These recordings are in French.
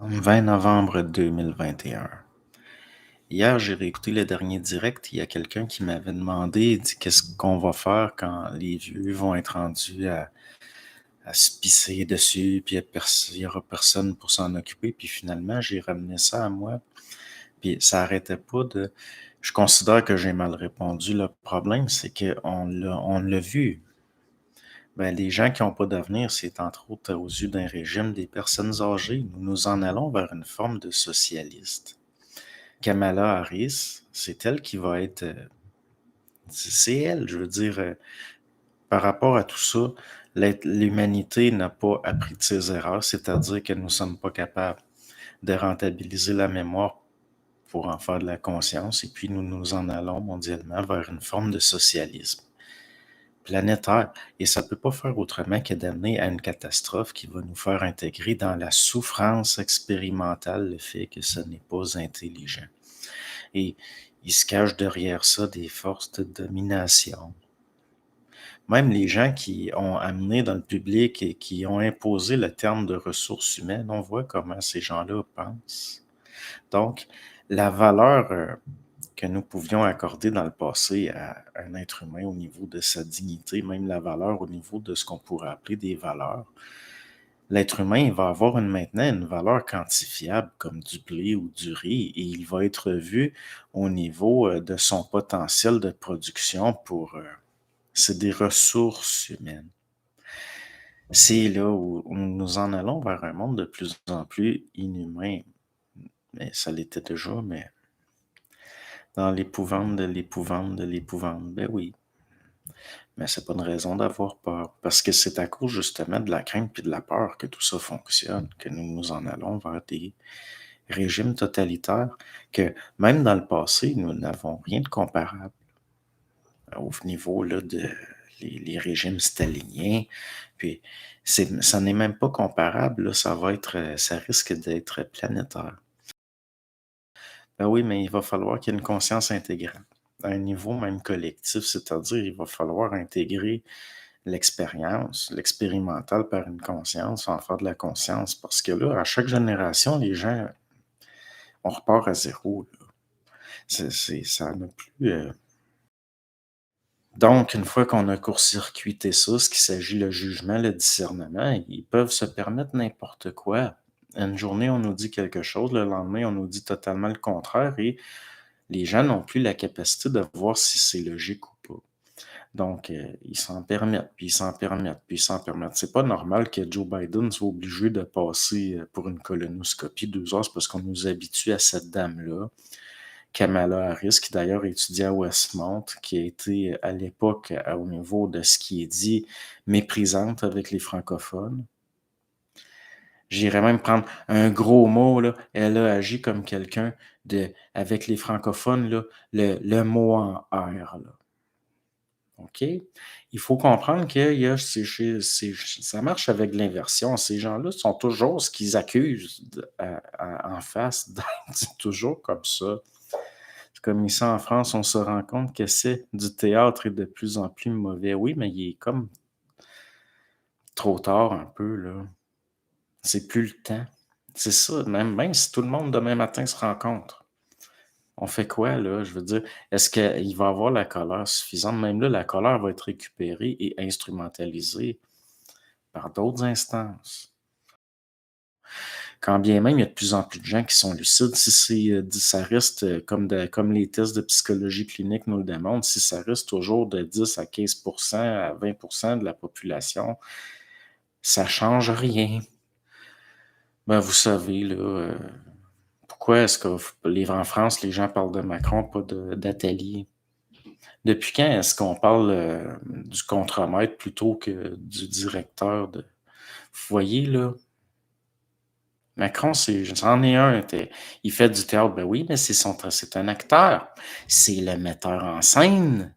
20 novembre 2021. Hier, j'ai réécouté le dernier direct. Il y a quelqu'un qui m'avait demandé, il dit qu'est-ce qu'on va faire quand les vieux vont être rendus à se pisser dessus, puis il y aura personne pour s'en occuper. Puis finalement, j'ai ramené ça à moi. Puis ça arrêtait pas de. Je considère que j'ai mal répondu. Le problème, c'est qu'on l'a vu. Ben, les gens qui n'ont pas d'avenir, c'est entre autres aux yeux d'un régime des personnes âgées. Nous nous en allons vers une forme de socialiste. Kamala Harris, c'est elle qui va être. C'est elle, je veux dire, par rapport à tout ça, l'humanité n'a pas appris de ses erreurs, c'est-à-dire que nous ne sommes pas capables de rentabiliser la mémoire pour en faire de la conscience, et puis nous nous en allons mondialement vers une forme de socialisme planétaire. Et ça ne peut pas faire autrement que d'amener à une catastrophe qui va nous faire intégrer dans la souffrance expérimentale le fait que ce n'est pas intelligent. Et il se cache derrière ça des forces de domination. Même les gens qui ont amené dans le public et qui ont imposé le terme de ressources humaines, on voit comment ces gens-là pensent. Donc, la valeur que nous pouvions accorder dans le passé à un être humain au niveau de sa dignité, même la valeur au niveau de ce qu'on pourrait appeler des valeurs, l'être humain va avoir maintenant une valeur quantifiable comme du blé ou du riz et il va être vu au niveau de son potentiel de production pour... c'est des ressources humaines. C'est là où nous en allons vers un monde de plus en plus inhumain. Mais ça l'était déjà, mais dans l'épouvante de l'épouvante de l'épouvante, ben oui. Mais c'est pas une raison d'avoir peur. Parce que c'est à cause justement de la crainte puis de la peur que tout ça fonctionne, que nous nous en allons vers des régimes totalitaires, que même dans le passé, nous n'avons rien de comparable au niveau là, de les régimes staliniens. Puis ça n'est même pas comparable, là, ça risque d'être planétaire. Ben oui, mais il va falloir qu'il y ait une conscience intégrante, à un niveau même collectif, c'est-à-dire il va falloir intégrer l'expérience, l'expérimental par une conscience, en faire de la conscience, parce que là, à chaque génération, les gens, on repart à zéro. Là. Ça n'a plus. Donc, une fois qu'on a court-circuité ça, ce qui s'agit le jugement, le discernement, ils peuvent se permettre n'importe quoi. Une journée, on nous dit quelque chose, le lendemain, on nous dit totalement le contraire, et les gens n'ont plus la capacité de voir si c'est logique ou pas. Donc, ils s'en permettent, puis ils s'en permettent, puis ils s'en permettent. C'est pas normal que Joe Biden soit obligé de passer pour une colonoscopie 2 heures, c'est parce qu'on nous habitue à cette dame-là. Kamala Harris, qui d'ailleurs étudiait à Westmont, qui a été à l'époque, au niveau de ce qui est dit, méprisante avec les francophones. J'irais même prendre un gros mot, là. Elle a agi comme quelqu'un avec les francophones, là, le mot en R, là. OK? Il faut comprendre que il y a ça marche avec l'inversion. Ces gens-là sont toujours ce qu'ils accusent en face d'être toujours comme ça. C'est comme ici en France, on se rend compte que c'est du théâtre est de plus en plus mauvais. Oui, mais il est comme trop tard un peu, là. C'est plus le temps. C'est ça, même si tout le monde demain matin se rencontre. On fait quoi, là? Je veux dire, est-ce qu'il va y avoir la colère suffisante? Même là, la colère va être récupérée et instrumentalisée par d'autres instances. Quand bien même, il y a de plus en plus de gens qui sont lucides. Si ça reste comme les tests de psychologie clinique nous le démontrent, si ça reste toujours de 10 à 15% à 20% de la population, ça change rien. Ben, vous savez, là, pourquoi est-ce que en France, les gens parlent de Macron, pas d'Attali? Depuis quand est-ce qu'on parle du contremaître plutôt que du directeur de. Vous voyez, là, Macron, c'en est un. Il fait du théâtre, ben oui, mais c'est un acteur. C'est le metteur en scène.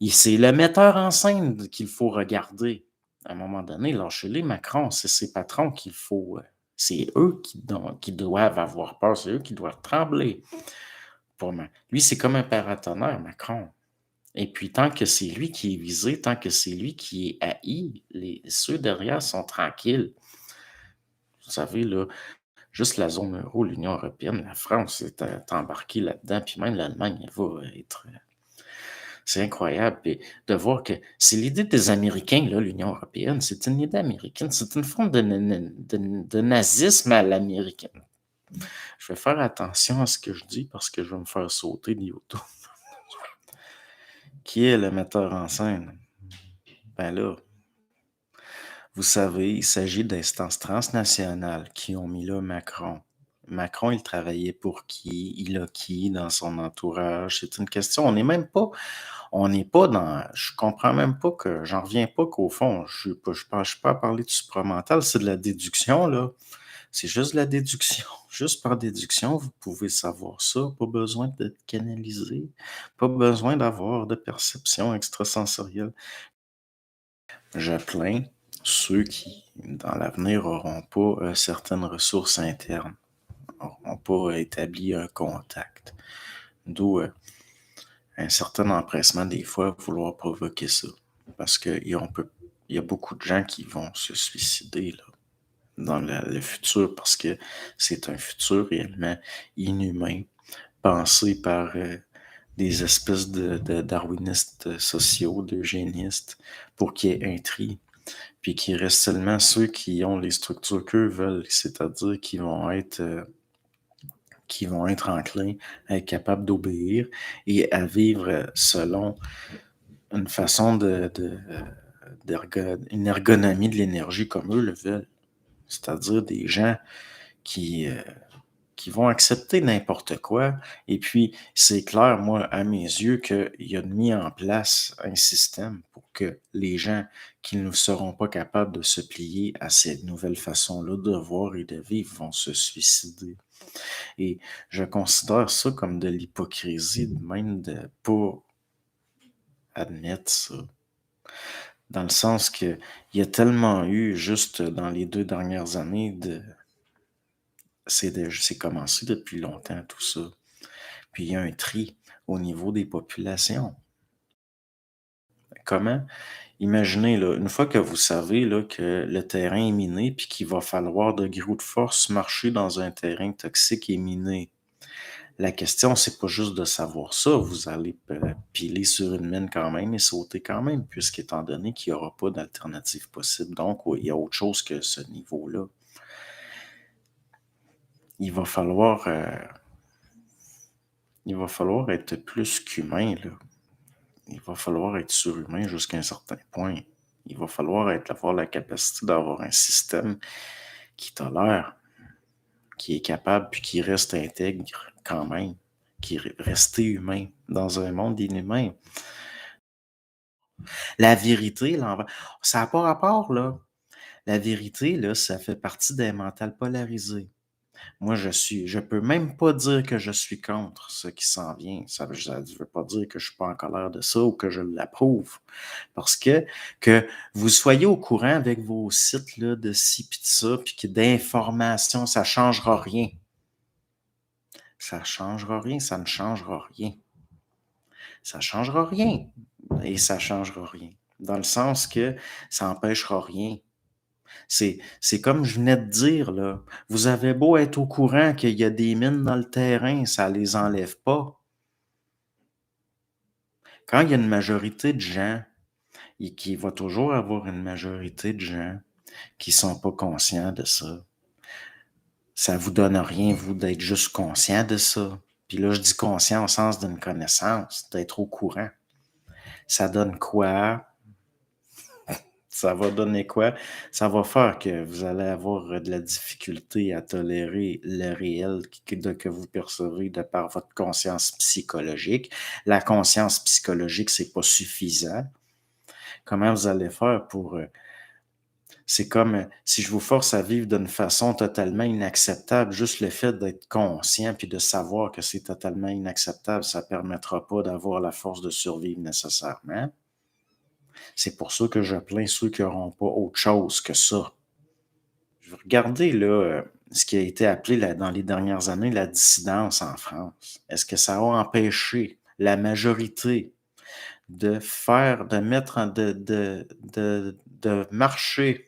C'est le metteur en scène qu'il faut regarder. À un moment donné, lâchez-les, Macron, c'est ses patrons qu'il faut. C'est eux qui doivent avoir peur, c'est eux qui doivent trembler. Lui, c'est comme un paratonnerre, Macron. Et puis, tant que c'est lui qui est visé, tant que c'est lui qui est haï, ceux derrière sont tranquilles. Vous savez, là, Juste la zone euro, l'Union européenne, la France est embarquée là-dedans, puis même l'Allemagne, elle va être. C'est incroyable. Puis de voir que c'est l'idée des Américains, là, l'Union européenne, c'est une idée américaine, c'est une forme de nazisme à l'américaine. Je vais faire attention à ce que je dis parce que je vais me faire sauter de YouTube. Qui est le metteur en scène? Ben là, vous savez, il s'agit d'instances transnationales qui ont mis là Macron. Macron, il travaillait pour qui? Il a qui dans son entourage? C'est une question. On n'est pas dans. Je comprends même pas que. J'en reviens pas qu'au fond, je suis pas à parler du supramental, c'est de la déduction, là. C'est juste de la déduction. Juste par déduction, vous pouvez savoir ça. Pas besoin d'être canalisé. Pas besoin d'avoir de perception extrasensorielle. Je plains ceux qui, dans l'avenir, n'auront pas certaines ressources internes, n'auront pas établi un contact. D'où un certain empressement des fois à vouloir provoquer ça. Parce qu'il y a beaucoup de gens qui vont se suicider là, dans le futur parce que c'est un futur réellement inhumain, pensé par des espèces de darwinistes sociaux, d'eugénistes, pour qu'il y ait un tri, puis qu'il reste seulement ceux qui ont les structures qu'eux veulent, c'est-à-dire qui vont être enclins à être capables d'obéir et à vivre selon une façon une ergonomie de l'énergie comme eux le veulent. C'est-à-dire des gens qui, euh, qui vont accepter n'importe quoi. Et puis, c'est clair, moi, à mes yeux, qu'il y a mis en place un système pour que les gens qui ne seront pas capables de se plier à cette nouvelle façon-là de voir et de vivre vont se suicider. Et je considère ça comme de l'hypocrisie, même de pas admettre ça. Dans le sens que il y a tellement eu, juste dans les 2 dernières années, c'est commencé depuis longtemps tout ça. Puis il y a un tri au niveau des populations. Comment? Imaginez, là, une fois que vous savez là, que le terrain est miné, puis qu'il va falloir de grande force marcher dans un terrain toxique et miné. La question, c'est pas juste de savoir ça. Vous allez piler sur une mine quand même et sauter quand même, puisqu'étant donné qu'il n'y aura pas d'alternative possible. Donc, oui, il y a autre chose que ce niveau-là. Il va falloir, euh, il va falloir être plus qu'humain, là. Il va falloir être surhumain jusqu'à un certain point. Il va falloir avoir la capacité d'avoir un système qui tolère, qui est capable, puis qui reste intègre quand même, qui reste humain dans un monde inhumain. La vérité, ça n'a pas rapport, là. La vérité, là, ça fait partie des mentales polarisées. Moi, je peux même pas dire que je suis contre ce qui s'en vient. Ça ne veut pas dire que je suis pas en colère de ça ou que je l'approuve. Parce que vous soyez au courant avec vos sites là, de ci pis de ça, puis que d'informations, ça changera rien. Ça changera rien, ça ne changera rien. Ça changera rien. Et ça changera rien. Dans le sens que ça n'empêchera rien. C'est comme je venais de dire, là. Vous avez beau être au courant qu'il y a des mines dans le terrain, ça les enlève pas. Quand il y a une majorité de gens, et qu'il va toujours avoir une majorité de gens qui sont pas conscients de ça, ça vous donne rien, vous, d'être juste conscient de ça. Puis là, je dis conscient au sens d'une connaissance, d'être au courant. Ça donne quoi? Ça va donner quoi? Ça va faire que vous allez avoir de la difficulté à tolérer le réel que vous percevez de par votre conscience psychologique. La conscience psychologique, c'est pas suffisant. Comment vous allez faire pour... c'est comme si je vous force à vivre d'une façon totalement inacceptable, juste le fait d'être conscient puis de savoir que c'est totalement inacceptable, ça permettra pas d'avoir la force de survivre nécessairement. C'est pour ça que je plains ceux qui n'auront pas autre chose que ça. Je vais regarder là, ce qui a été appelé dans les dernières années la dissidence en France. Est-ce que ça a empêché la majorité de faire, de mettre, de marcher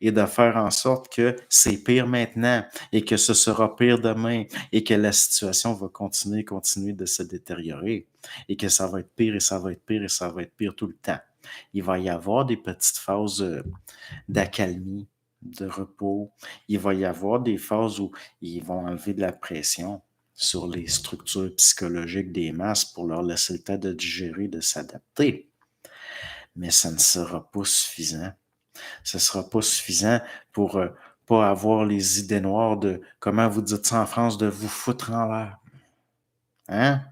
et de faire en sorte que c'est pire maintenant et que ce sera pire demain et que la situation va continuer de se détériorer et que ça va être pire et ça va être pire et ça va être pire tout le temps. Il va y avoir des petites phases d'accalmie, de repos. Il va y avoir des phases où ils vont enlever de la pression sur les structures psychologiques des masses pour leur laisser le temps de digérer, de s'adapter. Mais ça ne sera pas suffisant. Ce ne sera pas suffisant pour pas avoir les idées noires de, comment vous dites ça en France, de vous foutre en l'air. Hein?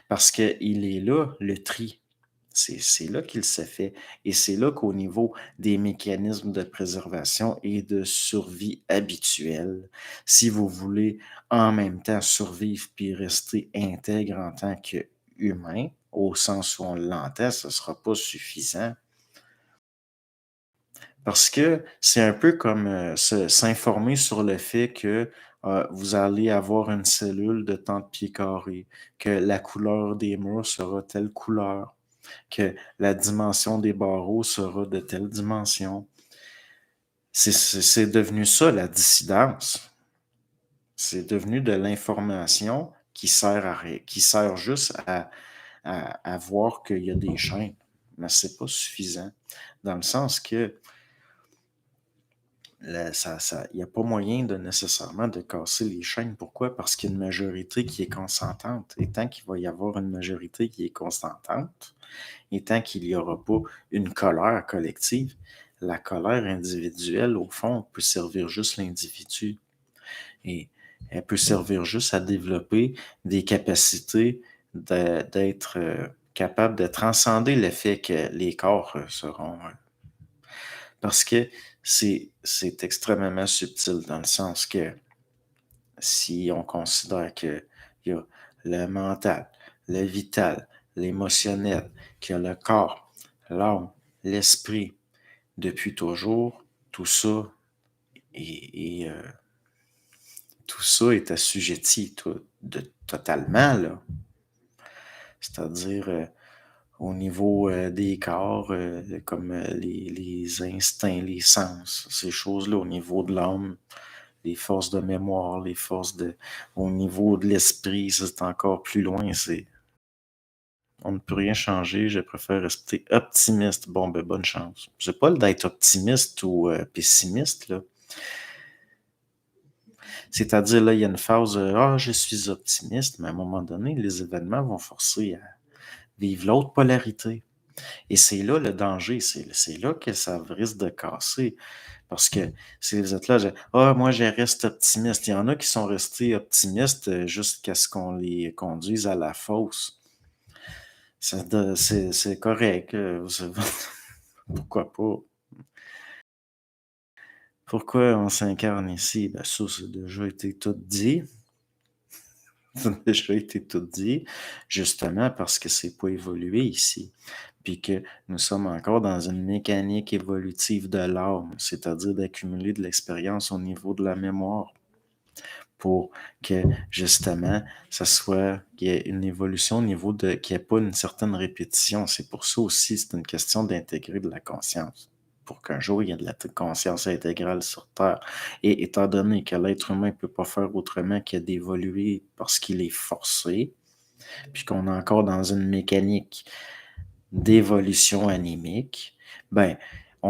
Parce qu'il est là, le tri. C'est là qu'il se fait. Et c'est là qu'au niveau des mécanismes de préservation et de survie habituels, si vous voulez en même temps survivre puis rester intègre en tant qu'humain, au sens où on l'entend, ce ne sera pas suffisant. Parce que c'est un peu comme s'informer sur le fait que vous allez avoir une cellule de tant de pieds carrés, que la couleur des murs sera telle couleur, que la dimension des barreaux sera de telle dimension. C'est devenu ça, la dissidence. C'est devenu de l'information qui sert juste à voir qu'il y a des chaînes. Mais c'est pas suffisant. Dans le sens que il n'y a pas moyen de nécessairement de casser les chaînes. Pourquoi? Parce qu'il y a une majorité qui est consentante. Et tant qu'il va y avoir une majorité qui est consentante, et tant qu'il n'y aura pas une colère collective, la colère individuelle, au fond, peut servir juste l'individu. Et elle peut servir juste à développer des capacités d'être capable de transcender le fait que les corps seront parce que c'est extrêmement subtil dans le sens que si on considère qu'il y a le mental, le vital, l'émotionnel, qu'il y a le corps, l'âme, l'esprit, depuis toujours, tout ça tout ça est assujetti totalement, là. C'est-à-dire au niveau des corps, comme les instincts, les sens, ces choses-là, au niveau de l'âme, les forces de mémoire, les forces de... Au niveau de l'esprit, c'est encore plus loin. On ne peut rien changer, je préfère rester optimiste. Bon, ben, bonne chance. C'est pas d'être optimiste ou pessimiste, là. C'est-à-dire, là, il y a une phase, je suis optimiste, mais à un moment donné, les événements vont forcer à vivre l'autre polarité. Et c'est là le danger, c'est là que ça risque de casser. Parce que si vous êtes là, moi je reste optimiste. Il y en a qui sont restés optimistes jusqu'à ce qu'on les conduise à la fosse. C'est correct. Pourquoi pas? Pourquoi on s'incarne ici? Ben ça, c'est déjà été tout dit. Ça a déjà été tout dit, justement parce que c'est pas évolué ici. Puis que nous sommes encore dans une mécanique évolutive de l'âme, c'est-à-dire d'accumuler de l'expérience au niveau de la mémoire pour que, justement, qu'il y ait une évolution au niveau qu'il n'y ait pas une certaine répétition. C'est pour ça aussi, c'est une question d'intégrer de la conscience pour qu'un jour, il y ait de la conscience intégrale sur Terre. Et étant donné que l'être humain ne peut pas faire autrement que d'évoluer parce qu'il est forcé, puis qu'on est encore dans une mécanique d'évolution animique, ben,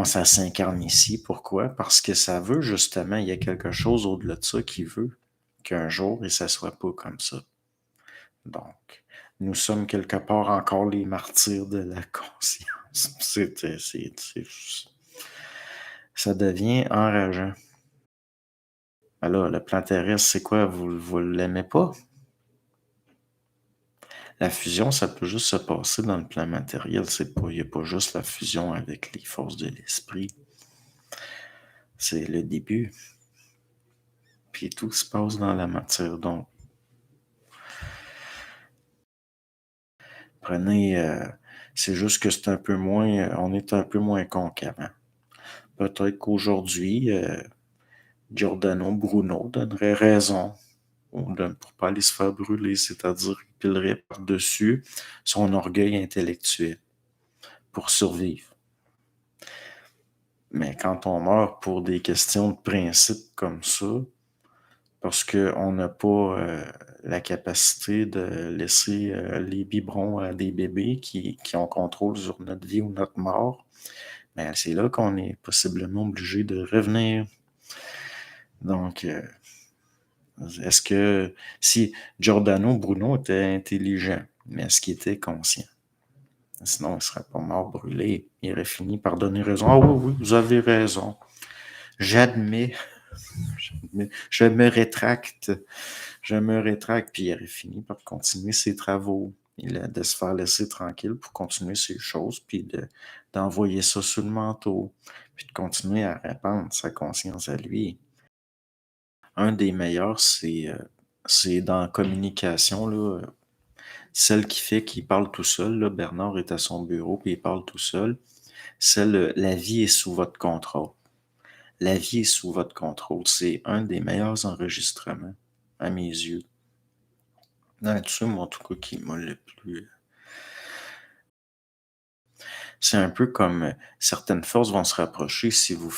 ça s'incarne ici. Pourquoi? Parce que ça veut justement, il y a quelque chose au-delà de ça qui veut qu'un jour, et ça ne soit pas comme ça. Donc, nous sommes quelque part encore les martyrs de la conscience. Ça devient enrageant. Alors, le plan terrestre, c'est quoi? Vous ne l'aimez pas? La fusion, ça peut juste se passer dans le plan matériel. Il n'y a pas juste la fusion avec les forces de l'esprit. C'est le début. Puis tout se passe dans la matière. Donc, c'est juste que c'est un peu moins, on est un peu moins con qu'avant. Peut-être qu'aujourd'hui, Giordano Bruno donnerait raison pour ne pas aller se faire brûler, c'est-à-dire qu'il pilerait par-dessus son orgueil intellectuel pour survivre. Mais quand on meurt pour des questions de principe comme ça, parce qu'on n'a pas la capacité de laisser les biberons à des bébés qui ont contrôle sur notre vie ou notre mort, ben c'est là qu'on est possiblement obligé de revenir. Donc, est-ce que si Giordano Bruno était intelligent, mais est-ce qu'il était conscient? Sinon, il ne serait pas mort brûlé. Il aurait fini par donner raison. Ah oui, oui, vous avez raison. J'admets, je me rétracte. Je me rétracte. Puis il aurait fini par continuer ses travaux. De se faire laisser tranquille pour continuer ses choses, puis d'envoyer ça sous le manteau, puis de continuer à répandre sa conscience à lui. Un des meilleurs, c'est dans la communication, là, celle qui fait qu'il parle tout seul. Là, Bernard est à son bureau, puis il parle tout seul. Celle, la vie est sous votre contrôle. La vie est sous votre contrôle. C'est un des meilleurs enregistrements, à mes yeux. Là-dessus, moi, en tout cas, qui m'a le plus. C'est un peu comme certaines forces vont se rapprocher si vous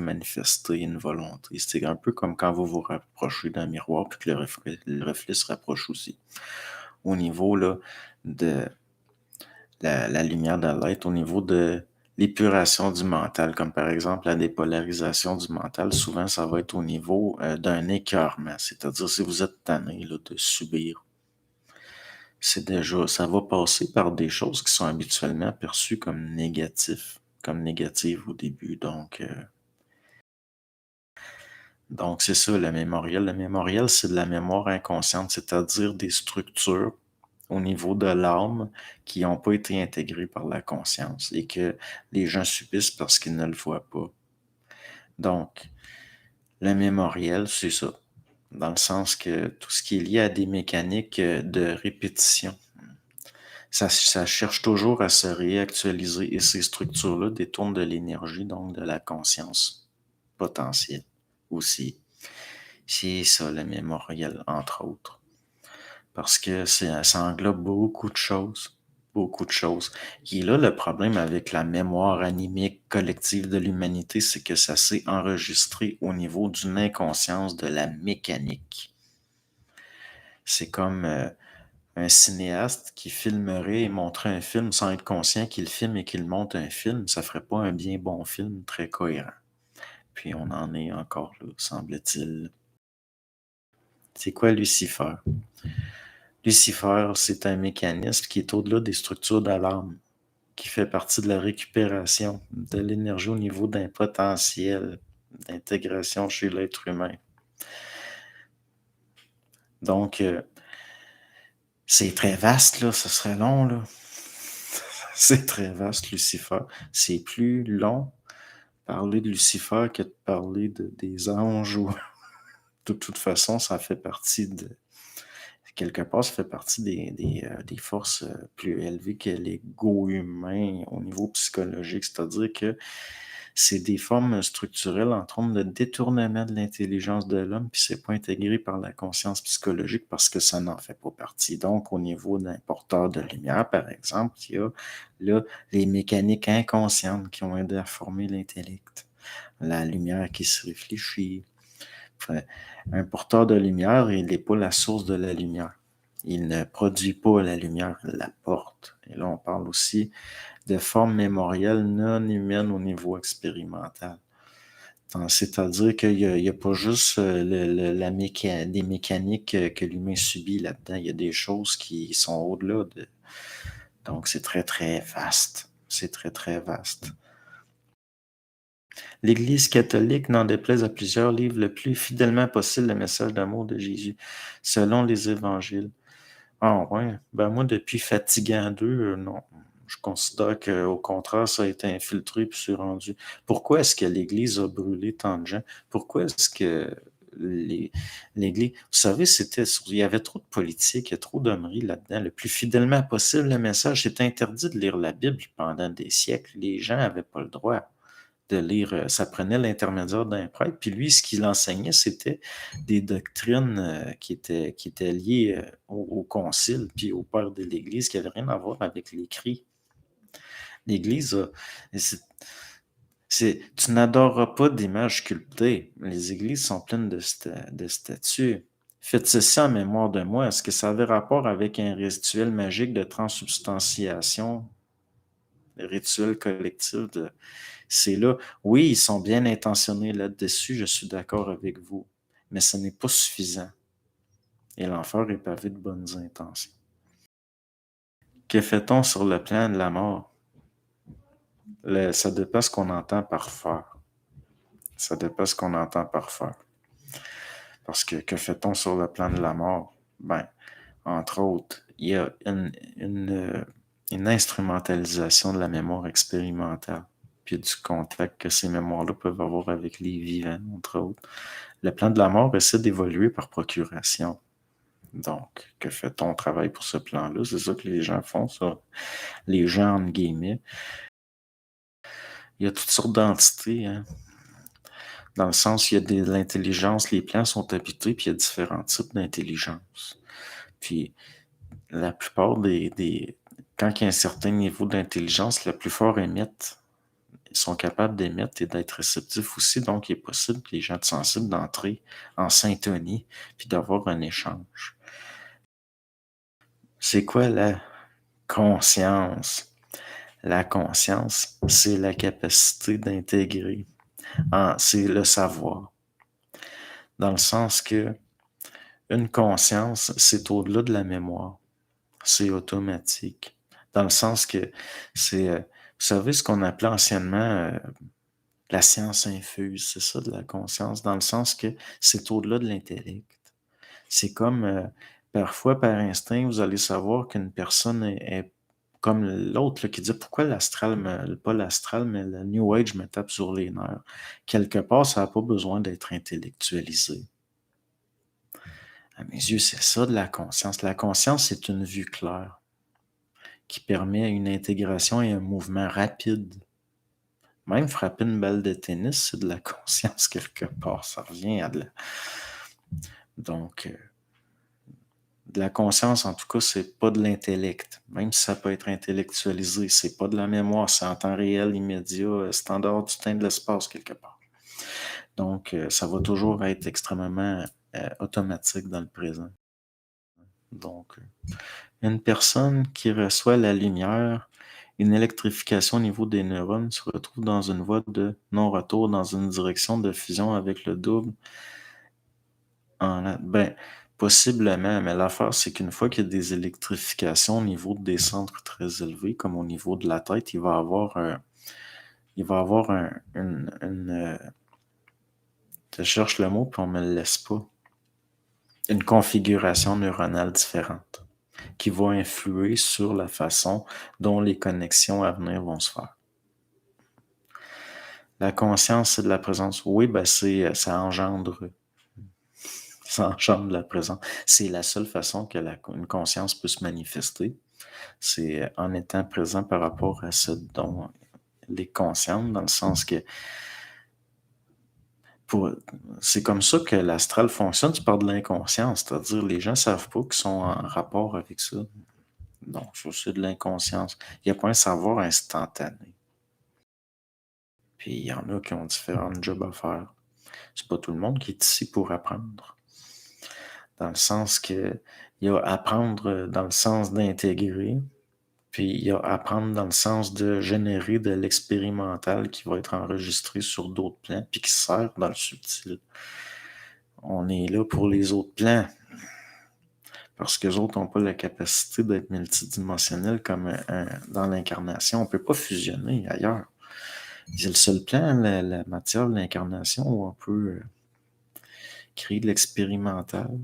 manifestez une volonté. C'est un peu comme quand vous vous rapprochez d'un miroir puis que le reflet se rapproche aussi. Au niveau là, de la lumière de l'être, au niveau de l'épuration du mental, comme par exemple la dépolarisation du mental, souvent ça va être au niveau d'un écœurement. C'est-à-dire si vous êtes tanné là, de subir, ça va passer par des choses qui sont habituellement perçues comme négatives au début. Donc c'est ça le mémoriel. Le mémoriel, c'est de la mémoire inconsciente, c'est-à-dire des structures au niveau de l'âme qui n'ont pas été intégrées par la conscience et que les gens subissent parce qu'ils ne le voient pas. Donc, le mémoriel, c'est ça, dans le sens que tout ce qui est lié à des mécaniques de répétition, ça cherche toujours à se réactualiser et ces structures-là détournent de l'énergie, donc de la conscience potentielle aussi. C'est ça le mémoriel, entre autres. Parce que ça englobe beaucoup de choses. Beaucoup de choses. Et là, le problème avec la mémoire animique collective de l'humanité, c'est que ça s'est enregistré au niveau d'une inconscience de la mécanique. C'est comme un cinéaste qui filmerait et montrerait un film sans être conscient qu'il filme et qu'il monte un film. Ça ferait pas un bien bon film très cohérent. Puis on en est encore là, semble-t-il. C'est quoi Lucifer? Lucifer, c'est un mécanisme qui est au-delà des structures d'alarme, qui fait partie de la récupération de l'énergie au niveau d'un potentiel d'intégration chez l'être humain. Donc, c'est très vaste, là, ce serait long, là. C'est très vaste, Lucifer. C'est plus long parler de Lucifer que de parler des anges ou de toute façon, ça fait partie de quelque part, ça fait partie des forces plus élevées que l'ego humain au niveau psychologique. C'est-à-dire que c'est des formes structurelles en termes de détournement de l'intelligence de l'homme, puis c'est pas intégré par la conscience psychologique parce que ça n'en fait pas partie. Donc, au niveau d'un porteur de lumière, par exemple, il y a là les mécaniques inconscientes qui ont aidé à former l'intellect. La lumière qui se réfléchit. Enfin, un porteur de lumière, il n'est pas la source de la lumière. Il ne produit pas la lumière, il la porte. Et là, on parle aussi de formes mémorielles non humaines au niveau expérimental. C'est-à-dire qu'il n'y a pas juste des mécaniques que l'humain subit là-dedans. Il y a des choses qui sont au-delà de. Donc, c'est très, très vaste. C'est très, très vaste. L'Église catholique, n'en déplaise à plusieurs, livre le plus fidèlement possible le message d'amour de Jésus, selon les évangiles. Ah ouais, ben moi, depuis Fatigant 2, non. Je considère qu'au contraire, ça a été infiltré puis c'est rendu. Pourquoi est-ce que l'Église a brûlé tant de gens? Pourquoi est-ce que les- l'Église. Vous savez, il y avait trop de politique, il y a trop d'hommerie là-dedans. Le plus fidèlement possible, le message, c'était interdit de lire la Bible pendant des siècles. Les gens n'avaient pas le droit de lire, ça prenait l'intermédiaire d'un prêtre. Puis lui, ce qu'il enseignait, c'était des doctrines qui étaient liées au concile, puis au père de l'Église, qui n'avaient rien à voir avec l'écrit. L'Église, c'est Tu n'adoreras pas d'images sculptées. Les églises sont pleines de statues. Faites ceci en mémoire de moi. Est-ce que ça avait rapport avec un rituel magique de transubstantiation, le rituel collectif de c'est là? Oui, ils sont bien intentionnés là-dessus, je suis d'accord avec vous, mais ce n'est pas suffisant. Et l'enfer est pavé de bonnes intentions. Que fait-on sur le plan de la mort? Ça dépend ce qu'on entend par faire. Ça dépend ce qu'on entend par faire. Parce que fait-on sur le plan de la mort? Ben, entre autres, il y a une instrumentalisation de la mémoire expérimentale, puis du contact que ces mémoires-là peuvent avoir avec les vivants, entre autres. Le plan de la mort essaie d'évoluer par procuration. Donc, que fait-on? On travaille pour ce plan-là. C'est ça que les gens font, ça. Les gens, entre guillemets. Il y a toutes sortes d'entités, hein. Dans le sens, il y a de l'intelligence, les plans sont habités, puis il y a différents types d'intelligence. Puis, la plupart quand il y a un certain niveau d'intelligence, la plus fort émettent, ils sont capables d'émettre et d'être réceptifs aussi. Donc, il est possible que les gens sensibles d'entrer en syntonie, puis d'avoir un échange. C'est quoi la conscience? La conscience, c'est la capacité d'intégrer. C'est le savoir. Dans le sens que une conscience, c'est au-delà de la mémoire. C'est automatique. Dans le sens que c'est, vous savez, ce qu'on appelait anciennement la science infuse, c'est ça, de la conscience, dans le sens que c'est au-delà de l'intellect. C'est comme, parfois, par instinct, vous allez savoir qu'une personne est comme l'autre là, qui dit pourquoi pas l'astral, mais le New Age me tape sur les nerfs. Quelque part, ça n'a pas besoin d'être intellectualisé. À mes yeux, c'est ça de la conscience. La conscience, c'est une vue claire qui permet une intégration et un mouvement rapide. Même frapper une balle de tennis, c'est de la conscience quelque part. Ça revient à de la... Donc, de la conscience, en tout cas, c'est pas de l'intellect. Même si ça peut être intellectualisé, c'est pas de la mémoire, c'est en temps réel, immédiat, c'est en dehors du temps et de l'espace quelque part. Donc, ça va toujours être extrêmement automatique dans le présent. Donc, une personne qui reçoit la lumière, une électrification au niveau des neurones, se retrouve dans une voie de non-retour dans une direction de fusion avec le double. Ben, possiblement, mais l'affaire, c'est qu'une fois qu'il y a des électrifications au niveau des centres très élevés, comme au niveau de la tête, il va avoir je cherche le mot, puis on me le laisse pas, une configuration neuronale différente qui va influer sur la façon dont les connexions à venir vont se faire. La conscience, c'est de la présence. Oui, ben ça engendre la présence. C'est la seule façon que une conscience peut se manifester. C'est en étant présent par rapport à ce dont elle est consciente, dans le sens que c'est comme ça que l'astral fonctionne. Tu parles de l'inconscience, c'est-à-dire les gens ne savent pas qu'ils sont en rapport avec ça. Donc, c'est de l'inconscience. Il n'y a pas un savoir instantané. Puis il y en a qui ont différents jobs à faire. C'est pas tout le monde qui est ici pour apprendre. Dans le sens que il y a apprendre dans le sens d'intégrer, puis il y a apprendre dans le sens de générer de l'expérimental qui va être enregistré sur d'autres plans, puis qui sert dans le subtil. On est là pour les autres plans, parce que les autres n'ont pas la capacité d'être multidimensionnels comme dans l'incarnation. On ne peut pas fusionner ailleurs. C'est le seul plan, la matière de l'incarnation, où on peut créer de l'expérimental.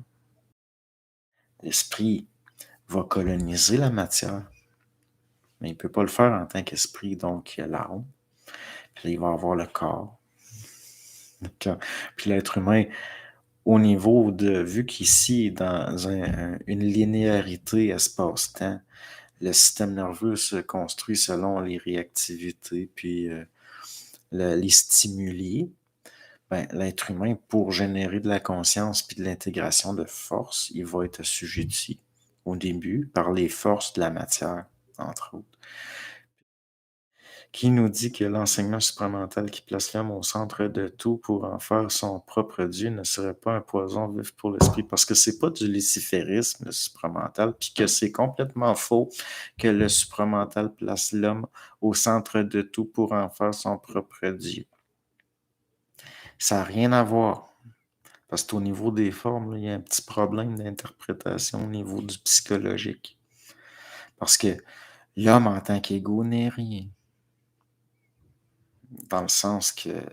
L'esprit va coloniser la matière, mais il ne peut pas le faire en tant qu'esprit. Donc, il y a l'âme, puis là, il va avoir le corps. Puis l'être humain, au niveau de, vu qu'ici, est dans une linéarité espace-temps, le système nerveux se construit selon les réactivités, puis les stimuli. Ben, l'être humain, pour générer de la conscience puis de l'intégration de force, il va être assujetti au début par les forces de la matière, entre autres. Qui nous dit que l'enseignement supramental qui place l'homme au centre de tout pour en faire son propre Dieu ne serait pas un poison vif pour l'esprit? Parce que c'est pas du luciférisme, le supramental, puis que c'est complètement faux que le supramental place l'homme au centre de tout pour en faire son propre Dieu. Ça n'a rien à voir. Parce qu'au niveau des formes, là, il y a un petit problème d'interprétation au niveau du psychologique. Parce que l'homme en tant qu'ego n'est rien. Dans le sens que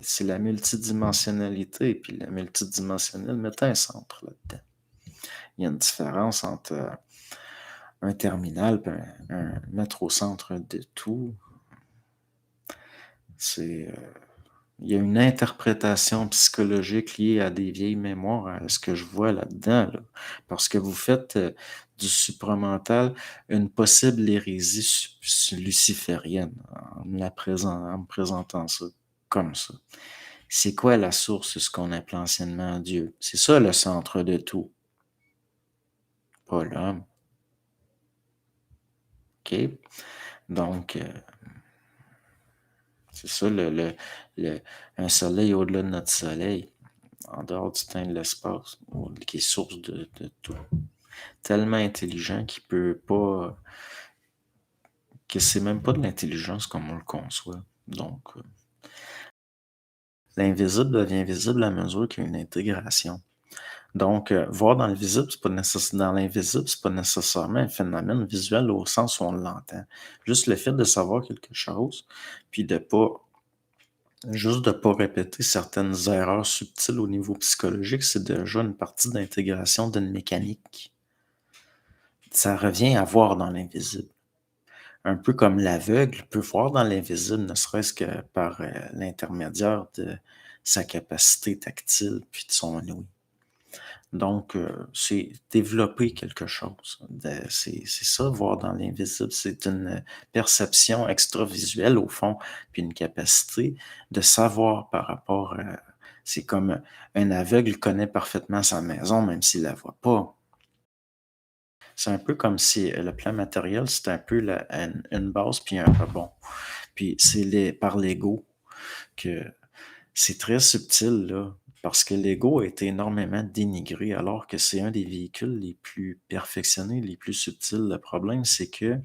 c'est la multidimensionnalité, puis la multidimensionnelle met un centre là-dedans. Il y a une différence entre un terminal et un mettre au centre de tout. C'est, il y a une interprétation psychologique liée à des vieilles mémoires, à ce que je vois là-dedans, là. Parce que vous faites du supramental une possible hérésie luciférienne en me présentant ça comme ça. C'est quoi la source de ce qu'on appelle anciennement Dieu? C'est ça le centre de tout, pas l'homme. OK? Donc, c'est ça le- un soleil au-delà de notre soleil, en dehors du temps et de l'espace, qui est source de tout. Tellement intelligent qu'il peut pas, que c'est même pas de l'intelligence comme on le conçoit. Donc, l'invisible devient visible à mesure qu'il y a une intégration. Donc, voir dans le visible, c'est pas dans l'invisible, c'est pas nécessairement un phénomène visuel au sens où on l'entend. Juste le fait de savoir quelque chose, puis juste de pas répéter certaines erreurs subtiles au niveau psychologique, c'est déjà une partie d'intégration d'une mécanique. Ça revient à voir dans l'invisible. Un peu comme l'aveugle peut voir dans l'invisible, ne serait-ce que par l'intermédiaire de sa capacité tactile puis de son ouïe. Donc, c'est développer quelque chose. C'est ça, voir dans l'invisible. C'est une perception extravisuelle, au fond, puis une capacité de savoir par rapport à... C'est comme un aveugle connaît parfaitement sa maison, même s'il la voit pas. C'est un peu comme si le plan matériel, c'est un peu une base puis un rebond. Puis c'est par l'ego que c'est très subtil, là, parce que l'ego a été énormément dénigré, alors que c'est un des véhicules les plus perfectionnés, les plus subtils. Le problème, c'est que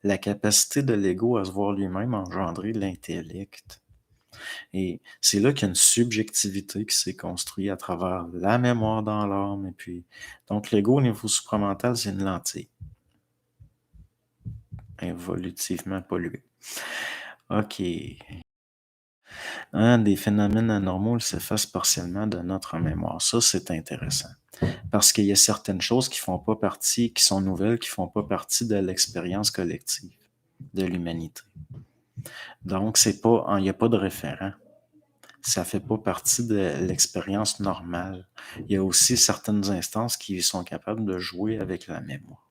la capacité de l'ego à se voir lui-même a engendré l'intellect. Et c'est là qu'il y a une subjectivité qui s'est construite à travers la mémoire dans l'âme. Et puis, donc, l'ego au niveau supramental, c'est une lentille, évolutivement polluée. OK. Des phénomènes anormaux s'effacent partiellement de notre mémoire. Ça, c'est intéressant. Parce qu'il y a certaines choses qui font pas partie, qui sont nouvelles, qui font pas partie de l'expérience collective de l'humanité. Donc, il n'y a pas de référent. Ça fait pas partie de l'expérience normale. Il y a aussi certaines instances qui sont capables de jouer avec la mémoire.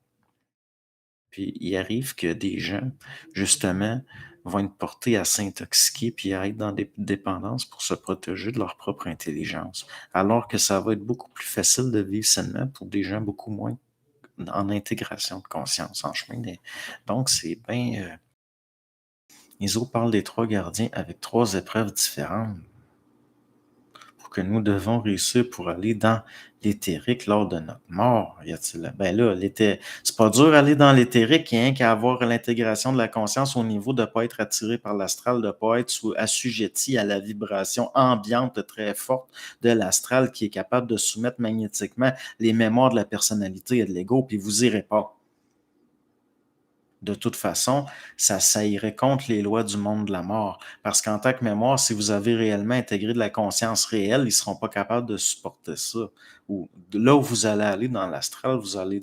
Puis il arrive que des gens, justement, vont être portés à s'intoxiquer puis à être dans des dépendances pour se protéger de leur propre intelligence. Alors que ça va être beaucoup plus facile de vivre sainement pour des gens beaucoup moins en intégration de conscience, en chemin. Donc, c'est bien... Iso parle des trois gardiens avec trois épreuves différentes que nous devons réussir pour aller dans l'éthérique lors de notre mort. Y a-t-il... Ben là, c'est pas dur d'aller dans l'éthérique, il y a qu'à avoir l'intégration de la conscience au niveau de ne pas être attiré par l'astral, de ne pas être assujetti à la vibration ambiante très forte de l'astral qui est capable de soumettre magnétiquement les mémoires de la personnalité et de l'ego, puis vous irez pas. De toute façon, ça irait contre les lois du monde de la mort. Parce qu'en tant que mémoire, si vous avez réellement intégré de la conscience réelle, ils ne seront pas capables de supporter ça. Ou là où vous allez aller dans l'astral, vous allez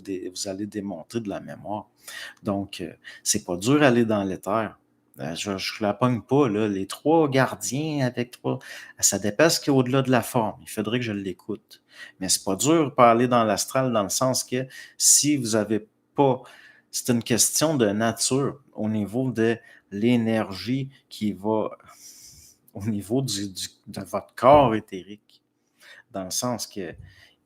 démonter de la mémoire. Donc, c'est pas dur d'aller dans l'éther. Je ne la pogne pas, là. Les trois gardiens avec trois. Ça dépasse qu'au-delà de la forme. Il faudrait que je l'écoute. Mais c'est pas dur pour aller dans l'astral dans le sens que si vous avez pas. C'est une question de nature au niveau de l'énergie qui va au niveau de votre corps éthérique. Dans le sens que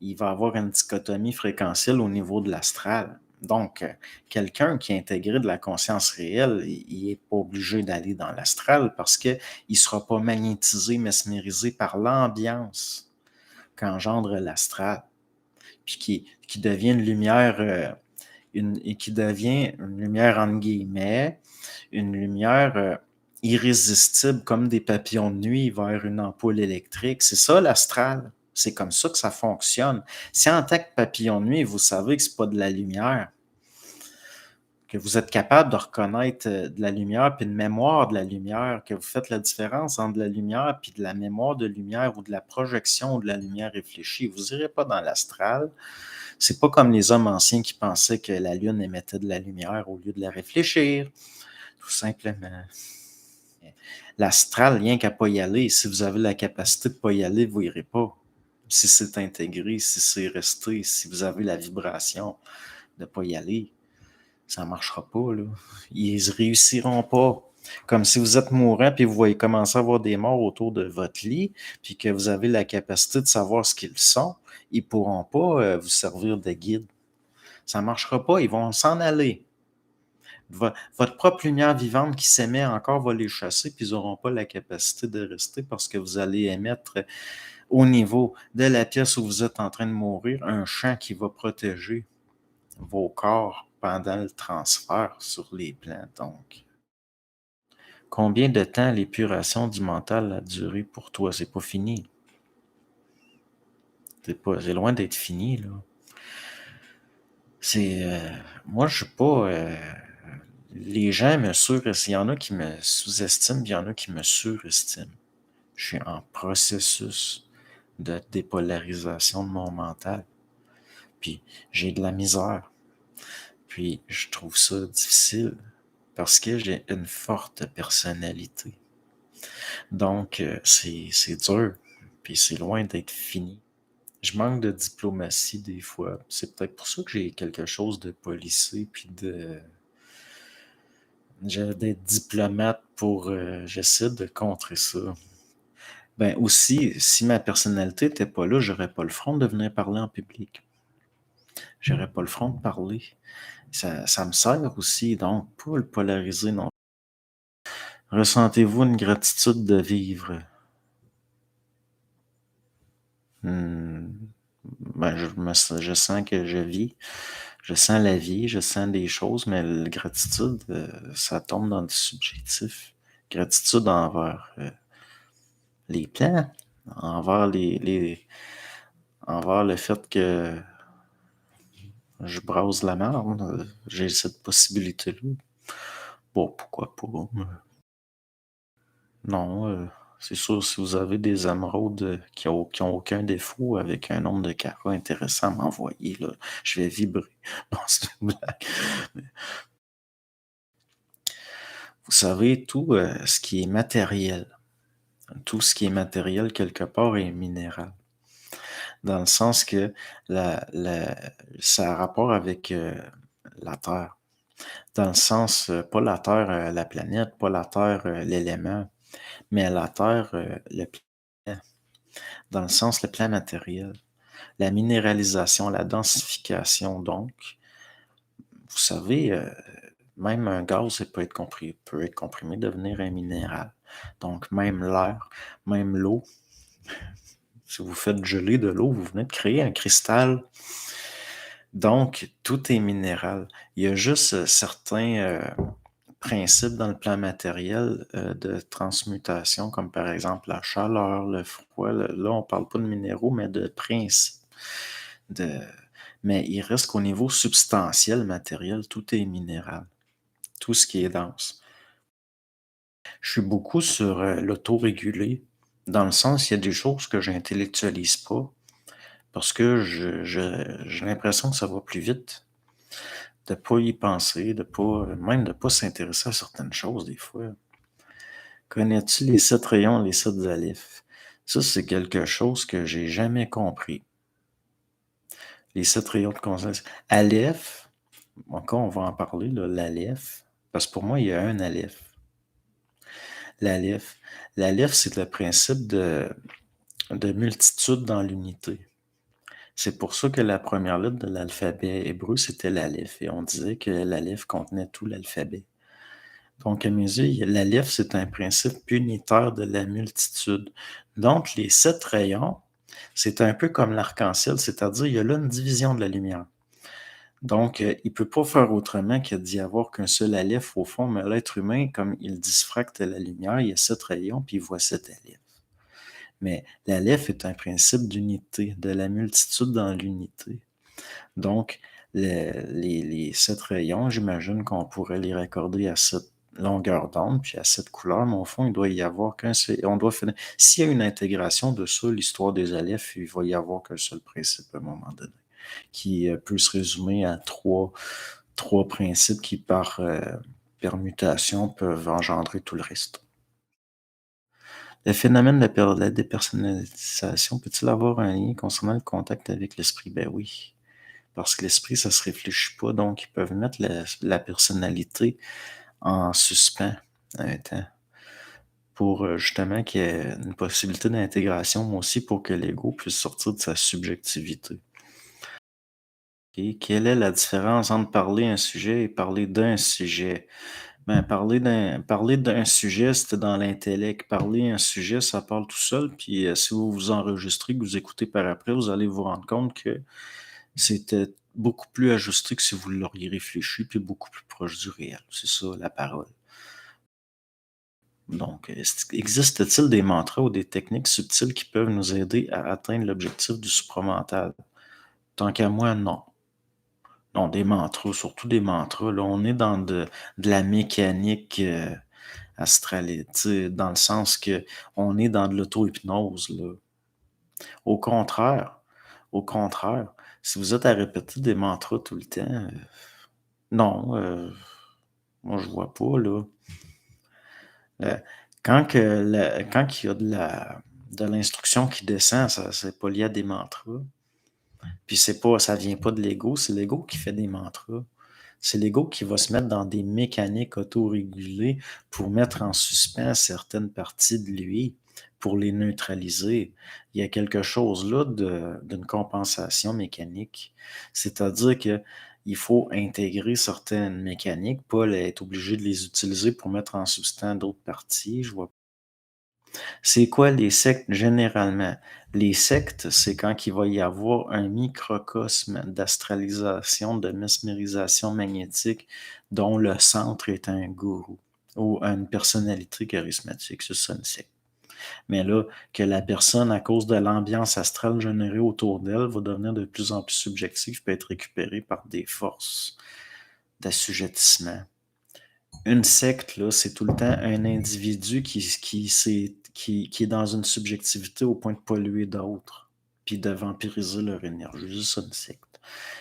il va y avoir une dichotomie fréquentielle au niveau de l'astral. Donc, quelqu'un qui a intégré de la conscience réelle, il n'est pas obligé d'aller dans l'astral parce qu'il ne sera pas magnétisé, mesmérisé par l'ambiance qu'engendre l'astral, puis qui devient une lumière, et qui devient une lumière entre guillemets, une lumière irrésistible comme des papillons de nuit vers une ampoule électrique. C'est ça l'astral. C'est comme ça que ça fonctionne. Si en tant que papillon de nuit, vous savez que c'est pas de la lumière, que vous êtes capable de reconnaître de la lumière puis une mémoire de la lumière, que vous faites la différence entre de la lumière puis de la mémoire de lumière ou de la projection de la lumière réfléchie, vous n'irez pas dans l'astral. C'est pas comme les hommes anciens qui pensaient que la Lune émettait de la lumière au lieu de la réfléchir, tout simplement. L'astral, rien qu'à pas y aller. Si vous avez la capacité de pas y aller, vous irez pas. Si c'est intégré, si c'est resté, si vous avez la vibration de pas y aller, ça marchera pas, là. Ils réussiront pas. Comme si vous êtes mourant puis vous voyez commencer à avoir des morts autour de votre lit, puis que vous avez la capacité de savoir ce qu'ils sont, ils pourront pas vous servir de guide. Ça marchera pas, ils vont s'en aller. Votre propre lumière vivante qui s'émet encore va les chasser, puis ils n'auront pas la capacité de rester parce que vous allez émettre au niveau de la pièce où vous êtes en train de mourir un champ qui va protéger vos corps pendant le transfert sur les plans. Donc, combien de temps l'épuration du mental a duré pour toi? C'est pas fini. C'est loin d'être fini, là. Moi, je suis pas. Les gens me surestiment. Il y en a qui me sous-estiment, puis il y en a qui me surestiment. Je suis en processus de dépolarisation de mon mental. Puis j'ai de la misère. Puis je trouve ça difficile parce que j'ai une forte personnalité. Donc, c'est dur. Puis c'est loin d'être fini. Je manque de diplomatie des fois. C'est peut-être pour ça que j'ai quelque chose de policé, puis d'être diplomate pour... j'essaie de contrer ça. Ben aussi, si ma personnalité n'était pas là, j'aurais pas le front de venir parler en public. J'aurais pas le front de parler. Ça me sert aussi, donc, pas le polariser non. Ressentez-vous une gratitude de vivre? Hmm, ben, je sens que je vis. Je sens la vie, je sens des choses, mais la gratitude, ça tombe dans le subjectif. Gratitude envers les plans, envers envers le fait que je brase la merde, j'ai cette possibilité-là. Bon, pourquoi pas? Non, c'est sûr, si vous avez des émeraudes qui ont aucun défaut avec un nombre de carats intéressant à m'envoyer, là, je vais vibrer. Non, c'est une blague. Vous savez, tout ce qui est matériel, tout ce qui est matériel quelque part est minéral. Dans le sens que ça a rapport avec la Terre. Dans le sens, pas la Terre, la planète, pas la Terre, l'élément, mais la Terre, le plan. Dans le sens, le plan matériel. La minéralisation, la densification, donc. Vous savez, même un gaz peut être comprimé, devenir un minéral. Donc, même l'air, même l'eau. Si vous faites geler de l'eau, vous venez de créer un cristal. Donc, tout est minéral. Il y a juste certains principes dans le plan matériel de transmutation, comme par exemple la chaleur, le froid. Là, on ne parle pas de minéraux, mais de principes. Mais il reste qu'au niveau substantiel, matériel, tout est minéral. Tout ce qui est dense. Je suis beaucoup sur l'autorégulé, dans le sens, il y a des choses que j'intellectualise pas, parce que j'ai l'impression que ça va plus vite, de pas y penser, même de pas s'intéresser à certaines choses des fois. Connais-tu les 7 rayons, les 7 alephes? Ça, c'est quelque chose que j'ai jamais compris. Les 7 rayons de conscience. Aleph, encore on va en parler, l'aleph, parce que pour moi, il y a un aleph. L'aleph. L'aleph, c'est le principe de multitude dans l'unité. C'est pour ça que la première lettre de l'alphabet hébreu, c'était l'alef et on disait que l'alef contenait tout l'alphabet. Donc à mes yeux, l'alef, c'est un principe unitaire de la multitude. Donc les 7 rayons, c'est un peu comme l'arc-en-ciel, c'est-à-dire il y a là une division de la lumière. Donc, il peut pas faire autrement que d'y avoir qu'un seul aleph au fond, mais l'être humain, comme il diffracte la lumière, il y a 7 rayons, puis il voit 7 aleph. Mais l'aleph est un principe d'unité, de la multitude dans l'unité. Donc, les 7 rayons, j'imagine qu'on pourrait les raccorder à cette longueur d'onde, puis à cette couleur, mais au fond, il doit y avoir qu'un seul. On doit finir. S'il y a une intégration de ça, l'histoire des aleph, il va y avoir qu'un seul principe à un moment donné, qui peut se résumer à trois principes qui, par permutation, peuvent engendrer tout le reste. Le phénomène de la dépersonnalisation peut-il avoir un lien concernant le contact avec l'esprit? Ben oui, parce que l'esprit, ça se réfléchit pas, donc ils peuvent mettre la personnalité en suspens un temps pour justement qu'il y ait une possibilité d'intégration, mais aussi pour que l'ego puisse sortir de sa subjectivité. Et quelle est la différence entre parler un sujet et parler d'un sujet? Ben, parler d'un sujet, c'était dans l'intellect. Parler un sujet, ça parle tout seul. Puis si vous vous enregistrez, que vous écoutez par après, vous allez vous rendre compte que c'était beaucoup plus ajusté que si vous l'auriez réfléchi, puis beaucoup plus proche du réel. C'est ça, la parole. Donc, existe-t-il des mantras ou des techniques subtiles qui peuvent nous aider à atteindre l'objectif du supramental? Tant qu'à moi, non. Non, des mantras, surtout des mantras. Là, on est dans de la mécanique astrale, tu sais, dans le sens que on est dans de l'auto-hypnose, là. Au contraire, au contraire, si vous êtes à répéter des mantras tout le temps, non, moi je vois pas, là. Euh, quand il y a de l'instruction qui descend, ça, c'est pas lié à des mantras. Puis ça vient pas de l'ego, c'est l'ego qui fait des mantras. C'est l'ego qui va se mettre dans des mécaniques autorégulées pour mettre en suspens certaines parties de lui, pour les neutraliser. Il y a quelque chose là d'une compensation mécanique. C'est-à-dire que il faut intégrer certaines mécaniques, pas être obligé de les utiliser pour mettre en suspens d'autres parties. Je vois. C'est quoi les sectes généralement? Les sectes, c'est quand il va y avoir un microcosme d'astralisation, de mesmérisation magnétique dont le centre est un gourou ou une personnalité charismatique. C'est ça une secte. Mais là, que la personne, à cause de l'ambiance astrale générée autour d'elle, va devenir de plus en plus subjective, peut être récupérée par des forces d'assujettissement. Une secte, là, c'est tout le temps un individu qui est dans une subjectivité au point de polluer d'autres, puis de vampiriser leur énergie. C'est ça, une secte.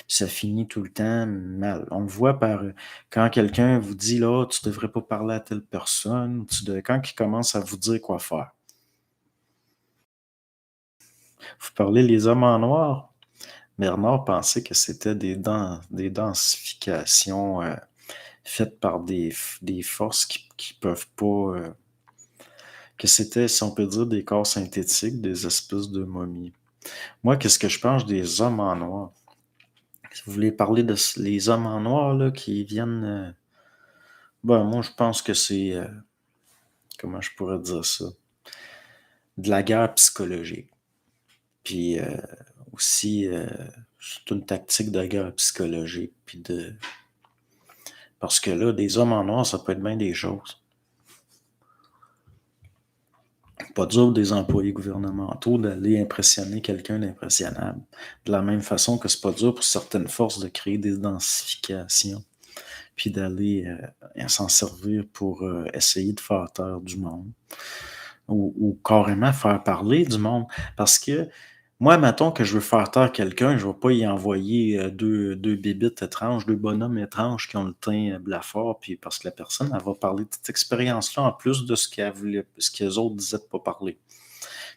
Ça finit tout le temps mal. On le voit quand quelqu'un vous dit, là, tu devrais pas parler à telle personne, quand il commence à vous dire quoi faire. Vous parlez les hommes en noir. Bernard pensait que c'était des densifications faites par des forces qui peuvent pas. Que c'était, si on peut dire, des corps synthétiques, des espèces de momies. Moi, qu'est-ce que je pense des hommes en noir? Si vous voulez parler de les hommes en noir là, qui viennent. Ben, moi, je pense que c'est. Comment je pourrais dire ça? De la guerre psychologique. Puis aussi, c'est une tactique de guerre psychologique. Parce que là, des hommes en noir, ça peut être bien des choses. Pas dur des employés gouvernementaux d'aller impressionner quelqu'un d'impressionnable. De la même façon que c'est pas dur pour certaines forces de créer des densifications, puis d'aller s'en servir pour essayer de faire taire du monde, ou carrément faire parler du monde. Parce que moi, mettons que je veux faire taire quelqu'un, je ne vais pas y envoyer deux bébites étranges, deux bonhommes étranges qui ont le teint blafard, puis parce que la personne, elle va parler de cette expérience-là en plus de ce qu'elles autres disaient de pas parler.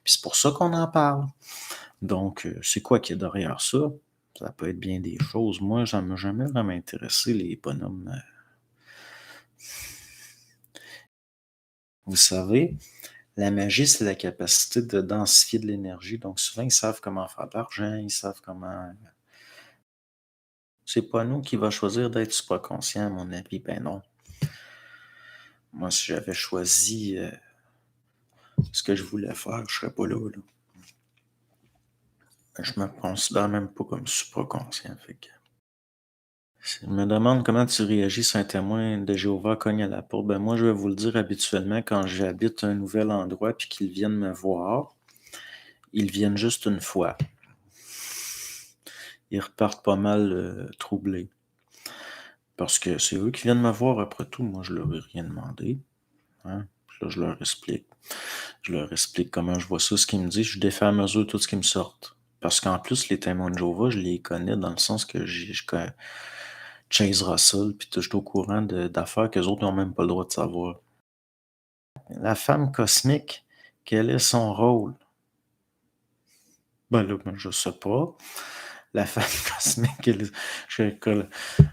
Puis c'est pour ça qu'on en parle. Donc, c'est quoi qu'il y a derrière ça? Ça peut être bien des choses. Moi, ça ne m'a jamais vraiment intéressé, les bonhommes. Vous savez, La magie, c'est la capacité de densifier de l'énergie. Donc souvent, ils savent comment faire de l'argent, ils savent comment c'est pas nous qui va choisir d'être supraconscient, à mon avis, ben non. Moi, si j'avais choisi, ce que je voulais faire, je serais pas là, là. Je me considère même pas comme supraconscient, fait que je me demande comment tu réagis si un témoin de Jéhovah cogne à la porte. Ben, moi, je vais vous le dire habituellement quand j'habite un nouvel endroit puis qu'ils viennent me voir, ils viennent juste une fois. Ils repartent pas mal, troublés. Parce que c'est eux qui viennent me voir après tout, moi je leur ai rien demandé, hein. Puis là, je leur explique. Je leur explique comment je vois ça, ce qu'ils me disent, je défais à mesure tout ce qui me sortent. Parce qu'en plus, les témoins de Jéhovah, je les connais dans le sens que je connais Chase Russell, puis je suis au courant d'affaires que les autres n'ont même pas le droit de savoir. La femme cosmique, quel est son rôle? Ben là, ben, je sais pas. La femme cosmique,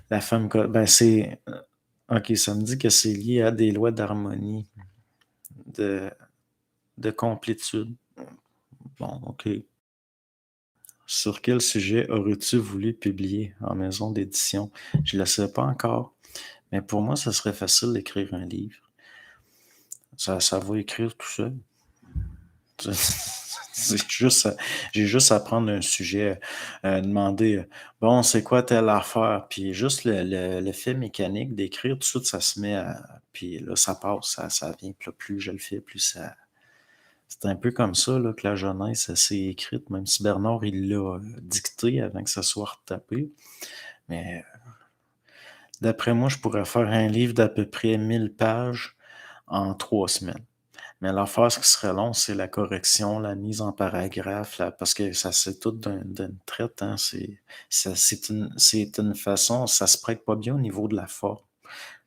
la femme, ben c'est, ok, ça me dit que c'est lié à des lois d'harmonie, de, de complétude. Bon, ok. Sur quel sujet aurais-tu voulu publier en maison d'édition? Je ne le sais pas encore, mais pour moi, ça serait facile d'écrire un livre. Ça va écrire tout seul. J'ai juste à prendre un sujet, demander, bon, c'est quoi telle affaire, puis juste l'effet mécanique d'écrire, tout de suite, ça se met à, puis là, ça passe, ça vient, puis là, plus je le fais, plus ça, c'est un peu comme ça là, que la jeunesse elle s'est écrite, même si Bernard, il l'a dicté avant que ça soit retapé, mais d'après moi, je pourrais faire un livre d'à peu près 1000 pages en 3 semaines. Mais l'affaire, ce qui serait long, c'est la correction, la mise en paragraphe, là, parce que ça c'est tout d'une traite, hein, c'est une façon, ça se prête pas bien au niveau de la forme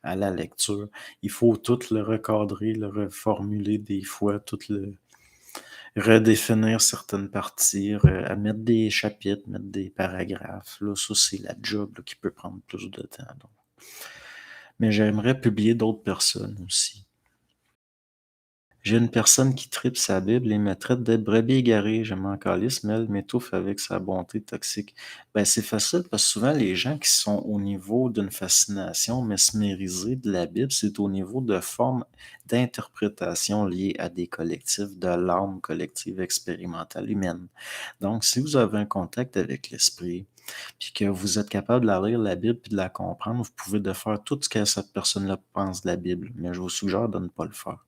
à la lecture. Il faut tout le recadrer, le reformuler des fois, tout le redéfinir certaines parties, à mettre des chapitres, mettre des paragraphes. Là, ça, c'est la job là, qui peut prendre plus de temps. Donc. Mais j'aimerais publier d'autres personnes aussi. J'ai une personne qui tripe sa Bible et me traite de brebis égarée. Je m'en calisse, mais elle m'étouffe avec sa bonté toxique. Ben, c'est facile parce que souvent, les gens qui sont au niveau d'une fascination mesmérisée de la Bible, c'est au niveau de formes d'interprétation liées à des collectifs, de l'âme collective expérimentale humaine. Donc, si vous avez un contact avec l'esprit, puis que vous êtes capable de la lire, la Bible, puis de la comprendre, vous pouvez de faire tout ce que cette personne-là pense de la Bible. Mais je vous suggère de ne pas le faire.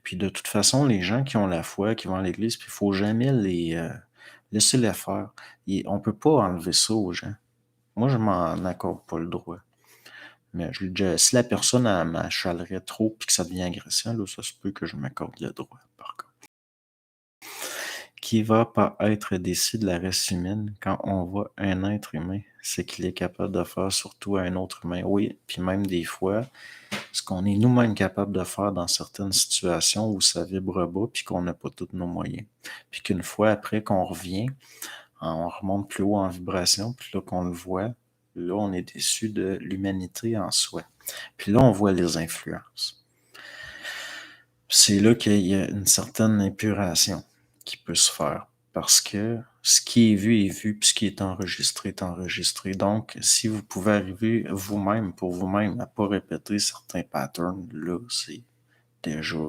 Puis de toute façon, les gens qui ont la foi, qui vont à l'église, puis il faut jamais laisser les faire. On peut pas enlever ça aux gens. Moi, je m'en accorde pas le droit. Mais si la personne m'achalerait trop puis que ça devient agressant, là, ça se peut que je m'accorde le droit, par contre. Qui va pas être déçu de la race humaine quand on voit un être humain, c'est qu'il est capable de faire surtout à un autre humain. Oui, puis même des fois, ce qu'on est nous-mêmes capables de faire dans certaines situations où ça vibre bas puis qu'on n'a pas tous nos moyens. Puis qu'une fois après qu'on revient, on remonte plus haut en vibration, puis là qu'on le voit, là on est déçu de l'humanité en soi. Puis là on voit les influences. C'est là qu'il y a une certaine épuration qui peut se faire. Parce que ce qui est vu, puis ce qui est enregistré est enregistré. Donc, si vous pouvez arriver vous-même, pour vous-même, à ne pas répéter certains patterns, là, c'est déjà...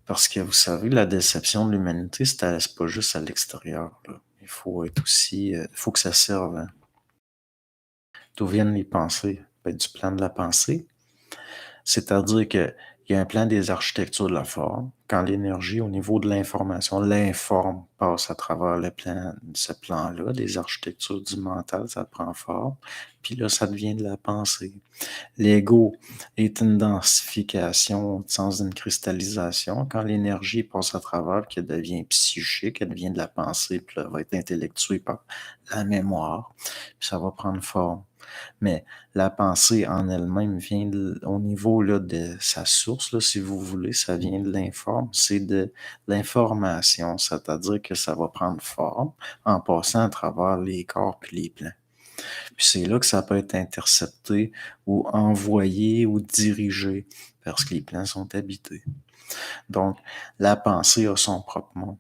Parce que vous savez, la déception de l'humanité, c'est pas juste à l'extérieur. Là. Il faut être aussi... Il faut que ça serve. Hein. D'où viennent les pensées? Ben, du plan de la pensée. C'est-à-dire qu'il y a un plan des architectures de la forme. Quand l'énergie, au niveau de l'information, l'informe passe à travers le plan, ce plan-là, des architectures du mental, ça prend forme. Puis là, ça devient de la pensée. L'ego est une densification au sens d'une cristallisation. Quand l'énergie passe à travers, qu'elle devient psychique, elle devient de la pensée, puis là, elle va être intellectuée par la mémoire, puis ça va prendre forme. Mais la pensée en elle-même vient au niveau là, de sa source, là, si vous voulez, ça vient de l'informe, c'est de l'information, c'est-à-dire que ça va prendre forme en passant à travers les corps puis les plans. Puis c'est là que ça peut être intercepté ou envoyé ou dirigé parce que les plans sont habités. Donc, la pensée a son propre monde.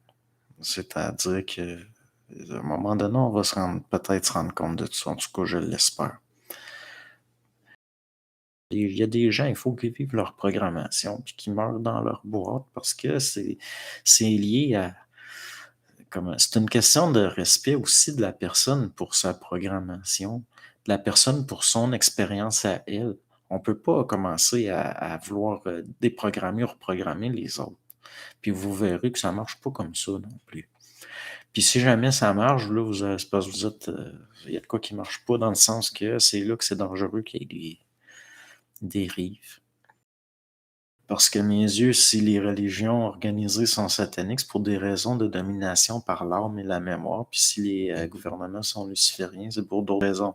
C'est-à-dire que à un moment donné, on va peut-être se rendre compte de ça. En tout cas, je l'espère. Il y a des gens, il faut qu'ils vivent leur programmation puis qu'ils meurent dans leur boîte parce que c'est lié à c'est une question de respect aussi de la personne pour sa programmation, de la personne pour son expérience à elle. On peut pas commencer à vouloir déprogrammer ou reprogrammer les autres. Puis vous verrez que ça marche pas comme ça non plus. Puis si jamais ça marche, là, c'est parce que vous êtes, il y a de quoi qui marche pas dans le sens que c'est là que c'est dangereux qu'il y ait des dérives. Parce qu'à mes yeux, si les religions organisées sont sataniques, c'est pour des raisons de domination par l'âme et la mémoire. Puis si les gouvernements sont lucifériens, c'est pour d'autres raisons.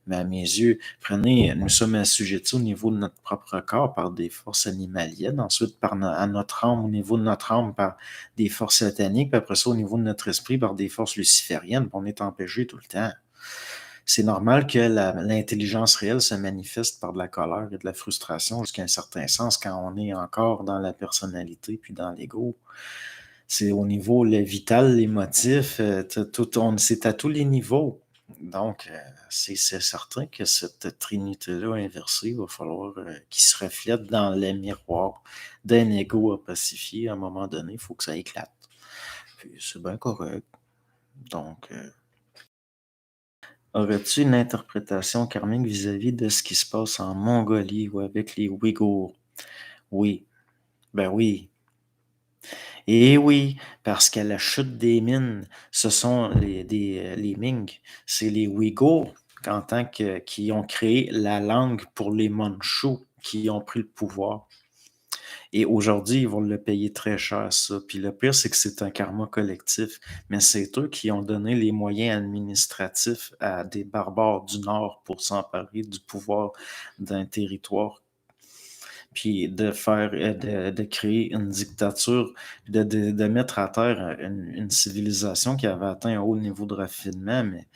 Mais à mes yeux, prenez, nous sommes assujettis au niveau de notre propre corps par des forces animaliennes, ensuite à notre âme, au niveau de notre âme par des forces sataniques, puis après ça, au niveau de notre esprit par des forces lucifériennes, puis on est empêché tout le temps. C'est normal que l'intelligence réelle se manifeste par de la colère et de la frustration jusqu'à un certain sens quand on est encore dans la personnalité puis dans l'ego. C'est au niveau le vital, l'émotif, c'est à tous les niveaux. Donc, c'est certain que cette trinité-là inversée, il va falloir qu'il se reflète dans les miroirs d'un ego à pacifier. À un moment donné, il faut que ça éclate. Puis c'est bien correct. Donc, aurais-tu une interprétation karmique vis-à-vis de ce qui se passe en Mongolie ou avec les Ouïghours? Oui, ben oui. Et oui, parce qu'à la chute des mines, ce sont les Ming, c'est les Ouïghours en tant qui ont créé la langue pour les Mandchous qui ont pris le pouvoir. Et aujourd'hui, ils vont le payer très cher, ça. Puis le pire, c'est que c'est un karma collectif. Mais c'est eux qui ont donné les moyens administratifs à des barbares du Nord pour s'emparer du pouvoir d'un territoire. Puis de créer une dictature, de mettre à terre une civilisation qui avait atteint un haut niveau de raffinement. Mais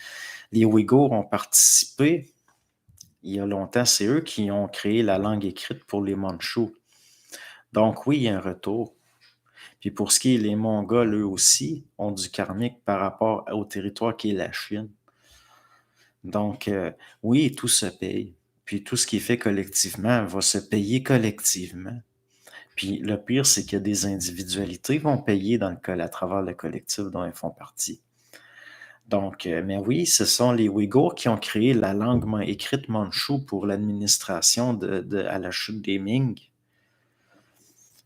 les Ouïghours ont participé il y a longtemps. C'est eux qui ont créé la langue écrite pour les Mandchous. Donc oui, il y a un retour. Puis pour ce qui est les Mongols, eux aussi, ont du karmique par rapport au territoire qui est la Chine. Donc, oui, tout se paye. Puis tout ce qui est fait collectivement va se payer collectivement. Puis le pire, c'est que des individualités vont payer dans le à travers le collectif dont elles font partie. Donc, mais oui, ce sont les Ouïghours qui ont créé la langue écrite mandchoue pour l'administration à la chute des Ming.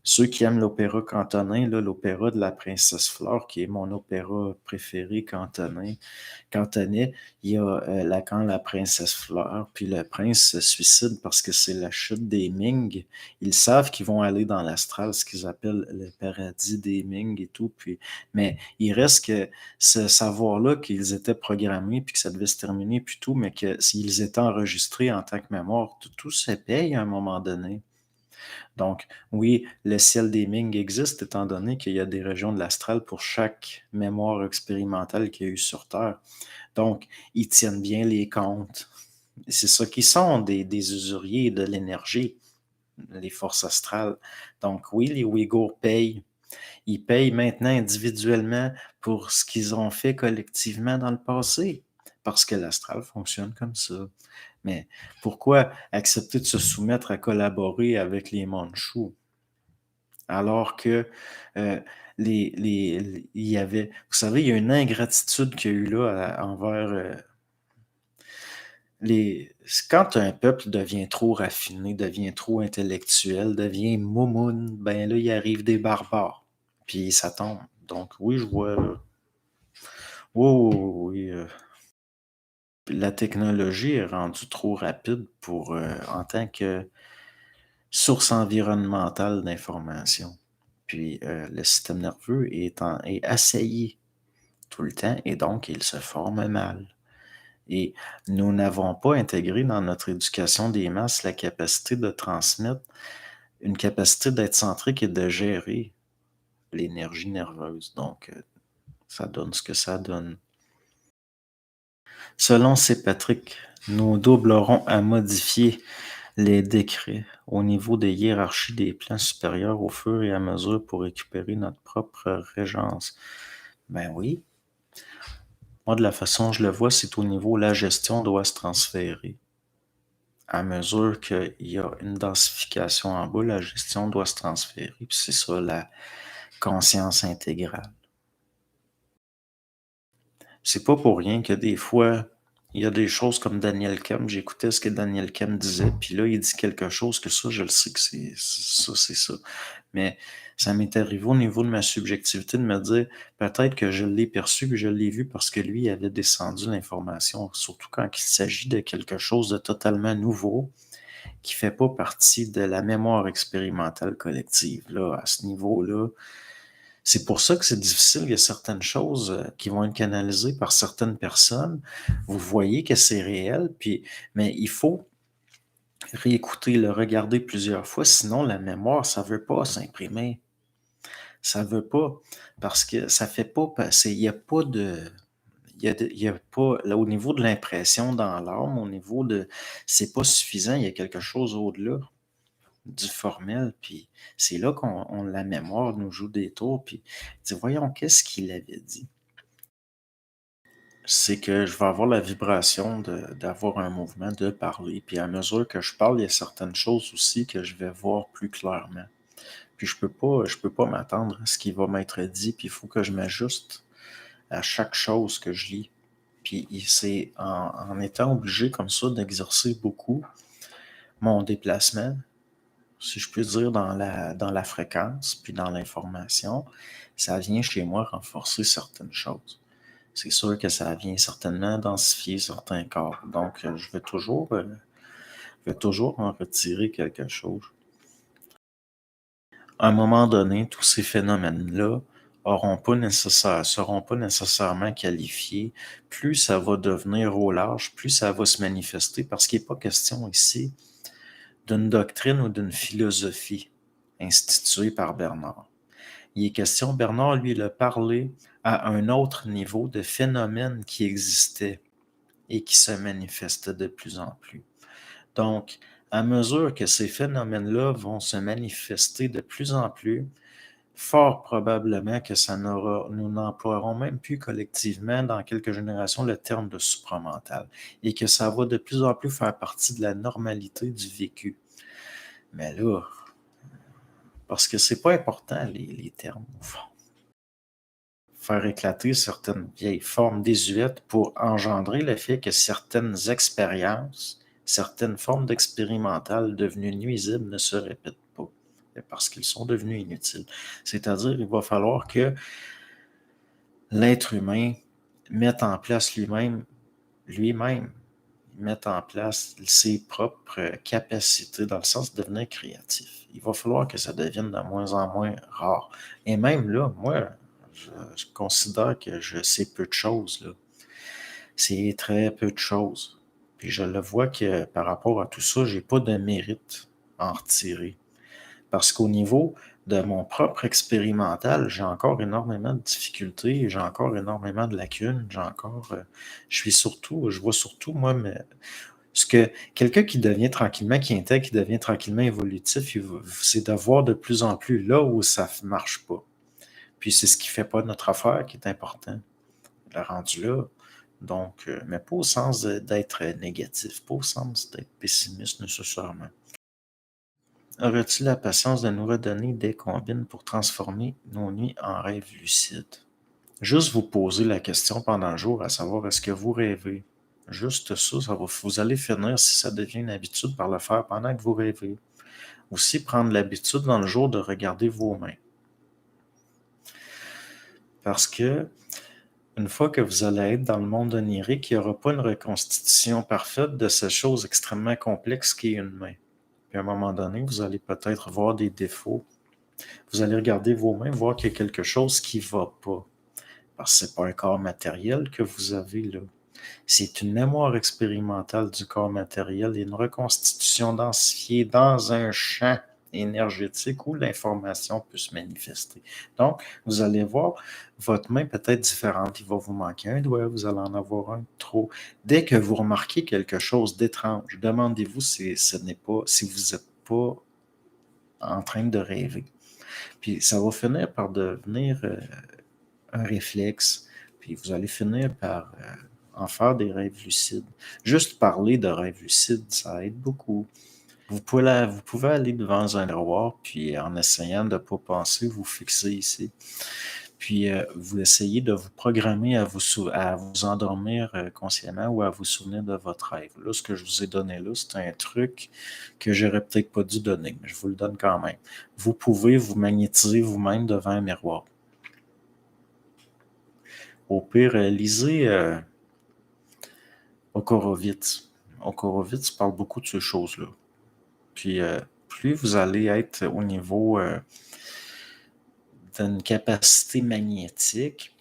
Ceux qui aiment l'opéra cantonais, là, l'opéra de la Princesse Flore, qui est mon opéra préféré cantonais, il y a quand la Princesse Flore, puis le prince se suicide parce que c'est la chute des Ming. Ils savent qu'ils vont aller dans l'astral, ce qu'ils appellent le paradis des Ming et tout. Mais il reste que ce savoir-là qu'ils étaient programmés, puis que ça devait se terminer, puis tout, mais que s'ils étaient enregistrés en tant que mémoire, tout se paye à un moment donné. Donc, oui, le ciel des Ming existe, étant donné qu'il y a des régions de l'astral pour chaque mémoire expérimentale qu'il y a eu sur Terre. Donc, ils tiennent bien les comptes. C'est ça qui sont des usuriers de l'énergie, les forces astrales. Donc, oui, les Ouïghours payent. Ils payent maintenant individuellement pour ce qu'ils ont fait collectivement dans le passé, parce que l'astral fonctionne comme ça. Mais pourquoi accepter de se soumettre à collaborer avec les Mandchous alors que il y avait, vous savez, il y a une ingratitude qu'il y a eu là envers quand un peuple devient trop raffiné, devient trop intellectuel, devient moumoune, ben là, il arrive des barbares, puis ça tombe. Donc oui, je vois, oui, oui, oui, la technologie est rendue trop rapide pour, en tant que source environnementale d'information. Puis le système nerveux est assailli tout le temps et donc il se forme mal. Et nous n'avons pas intégré dans notre éducation des masses la capacité de transmettre, une capacité d'être centrique et de gérer l'énergie nerveuse. Donc, ça donne ce que ça donne. Selon C. Patrick, nous doublerons à modifier les décrets au niveau des hiérarchies des plans supérieurs au fur et à mesure pour récupérer notre propre régence. Ben oui, moi de la façon dont je le vois, c'est au niveau où la gestion doit se transférer. À mesure qu'il y a une densification en bas, la gestion doit se transférer. Puis c'est ça la conscience intégrale. C'est pas pour rien que des fois, il y a des choses comme Daniel Kem, j'écoutais ce que Daniel Kem disait, puis là, il dit quelque chose que ça, je le sais que c'est ça. Mais ça m'est arrivé au niveau de ma subjectivité de me dire, peut-être que je l'ai perçu, puis je l'ai vu parce que lui avait descendu l'information, surtout quand il s'agit de quelque chose de totalement nouveau, qui fait pas partie de la mémoire expérimentale collective. Là, à ce niveau-là, c'est pour ça que c'est difficile. Il y a certaines choses qui vont être canalisées par certaines personnes. Vous voyez que c'est réel, puis, mais il faut réécouter, le regarder plusieurs fois, sinon la mémoire, ça veut pas s'imprimer. Ça veut pas, parce que ça fait pas, il y a pas de, il y a pas, là, au niveau de l'impression dans l'âme, au niveau de, c'est pas suffisant, il y a quelque chose au-delà du formel, puis c'est là qu'on la mémoire nous joue des tours, puis dit voyons, qu'est-ce qu'il avait dit? C'est que je vais avoir la vibration d'avoir un mouvement, de parler, puis à mesure que je parle, il y a certaines choses aussi que je vais voir plus clairement. Puis je peux pas m'attendre à ce qui va m'être dit, puis il faut que je m'ajuste à chaque chose que je lis. Puis c'est en étant obligé comme ça d'exercer beaucoup mon déplacement, si je puis dire, dans la fréquence, puis dans l'information, ça vient chez moi renforcer certaines choses. C'est sûr que ça vient certainement densifier certains corps. Donc, je vais toujours en retirer quelque chose. À un moment donné, tous ces phénomènes-là seront pas nécessairement qualifiés. Plus ça va devenir au large, plus ça va se manifester, parce qu'il n'est pas question ici d'une doctrine ou d'une philosophie instituée par Bernard. Il est question, Bernard, lui, il a parlé à un autre niveau de phénomènes qui existaient et qui se manifestaient de plus en plus. Donc, à mesure que ces phénomènes-là vont se manifester de plus en plus, fort probablement que nous n'emploierons même plus collectivement dans quelques générations le terme de supramental et que ça va de plus en plus faire partie de la normalité du vécu. Mais là, parce que c'est pas important les termes, au fond. Faire éclater certaines vieilles formes désuètes pour engendrer le fait que certaines expériences, certaines formes d'expérimental devenues nuisibles ne se répètent pas parce qu'ils sont devenus inutiles. C'est-à-dire, il va falloir que l'être humain mette en place lui-même, mette en place ses propres capacités dans le sens de devenir créatif. Il va falloir que ça devienne de moins en moins rare. Et même là, moi, je considère que je sais peu de choses, là. C'est très peu de choses. Puis je le vois que par rapport à tout ça, j'ai pas de mérite à en retirer. Parce qu'au niveau de mon propre expérimental, j'ai encore énormément de difficultés, j'ai encore énormément de lacunes, je vois surtout, moi, ce que quelqu'un qui devient tranquillement, qui intègre, qui devient tranquillement évolutif, c'est de voir de plus en plus là où ça ne marche pas. Puis c'est ce qui fait pas notre affaire qui est important, le rendu là. Donc, mais pas au sens d'être négatif, pas au sens d'être pessimiste nécessairement. Aurais-tu la patience de nous redonner des combines pour transformer nos nuits en rêves lucides? Juste vous poser la question pendant le jour, à savoir est-ce que vous rêvez? Juste ça, vous allez finir, si ça devient une habitude, par le faire pendant que vous rêvez. Aussi, prendre l'habitude dans le jour de regarder vos mains. Parce que, une fois que vous allez être dans le monde onirique, il n'y aura pas une reconstitution parfaite de cette chose extrêmement complexe qui est une main. Puis à un moment donné, vous allez peut-être voir des défauts. Vous allez regarder vos mains, voir qu'il y a quelque chose qui ne va pas. Parce que ce n'est pas un corps matériel que vous avez là. C'est une mémoire expérimentale du corps matériel et une reconstitution densifiée dans un champ énergétique où l'information peut se manifester. Donc, vous allez voir votre main peut-être différente. Il va vous manquer un doigt, vous allez en avoir un de trop. Dès que vous remarquez quelque chose d'étrange, demandez-vous si ce n'est pas, si vous n'êtes pas en train de rêver. Puis ça va finir par devenir un réflexe, puis vous allez finir par en faire des rêves lucides. Juste parler de rêves lucides, ça aide beaucoup. Vous pouvez aller devant un miroir, puis en essayant de ne pas penser, vous fixer ici. Puis vous essayez de vous programmer à vous endormir consciemment ou à vous souvenir de votre rêve. Là, ce que je vous ai donné là, c'est un truc que j'aurais peut-être pas dû donner, mais je vous le donne quand même. Vous pouvez vous magnétiser vous-même devant un miroir. Au pire, lisez Horowitz. Horowitz parle beaucoup de ces choses-là. Puis, plus vous allez être au niveau d'une capacité magnétique,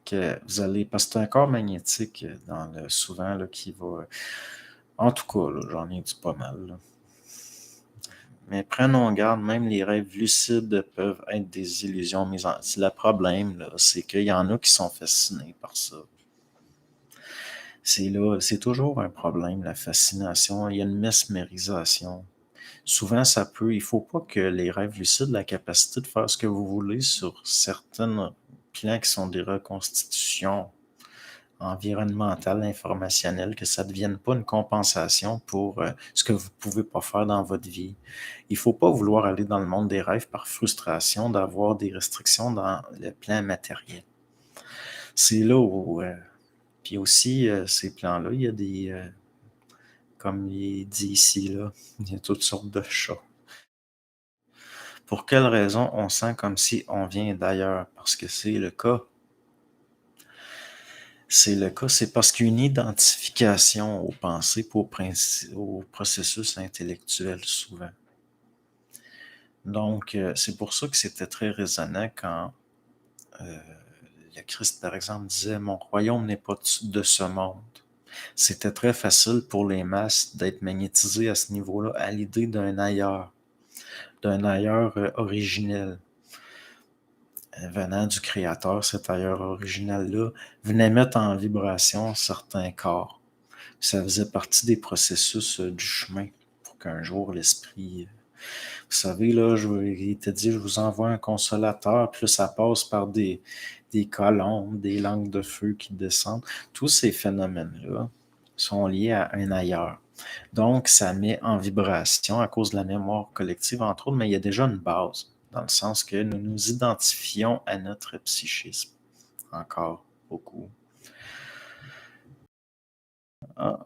que vous allez, parce que c'est un corps magnétique souvent là, qui va. En tout cas, là, j'en ai dit pas mal. Là. Mais prenons garde, même les rêves lucides peuvent être des illusions mises en. Le problème, là, c'est qu'il y en a qui sont fascinés par ça. C'est toujours un problème, la fascination. Il y a une mesmérisation. Souvent, il faut pas que les rêves lucides, la capacité de faire ce que vous voulez sur certains plans qui sont des reconstitutions environnementales, informationnelles, que ça ne devienne pas une compensation pour ce que vous ne pouvez pas faire dans votre vie. Il ne faut pas vouloir aller dans le monde des rêves par frustration d'avoir des restrictions dans le plan matériel. C'est là où puis aussi, ces plans-là, il y a comme il dit ici, là, il y a toutes sortes de chats. Pour quelle raison on sent comme si on vient d'ailleurs? Parce que c'est le cas. C'est le cas, c'est parce qu'il y a une identification aux pensées, au processus intellectuel souvent. Donc, c'est pour ça que c'était très résonnant quand le Christ, par exemple, disait « Mon royaume n'est pas de ce monde ». C'était très facile pour les masses d'être magnétisées à ce niveau-là, à l'idée d'un ailleurs originel. Venant du Créateur, cet ailleurs original-là, venait mettre en vibration certains corps. Ça faisait partie des processus du chemin pour qu'un jour l'esprit... Vous savez, là, il te dit, je vous envoie un consolateur, puis là, ça passe par des colombes, des langues de feu qui descendent. Tous ces phénomènes-là sont liés à un ailleurs. Donc, ça met en vibration à cause de la mémoire collective, entre autres, mais il y a déjà une base, dans le sens que nous nous identifions à notre psychisme. Encore beaucoup. Ah,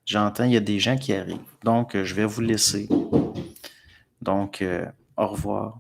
j'entends, il y a des gens qui arrivent. Donc, je vais vous laisser. Donc, au revoir.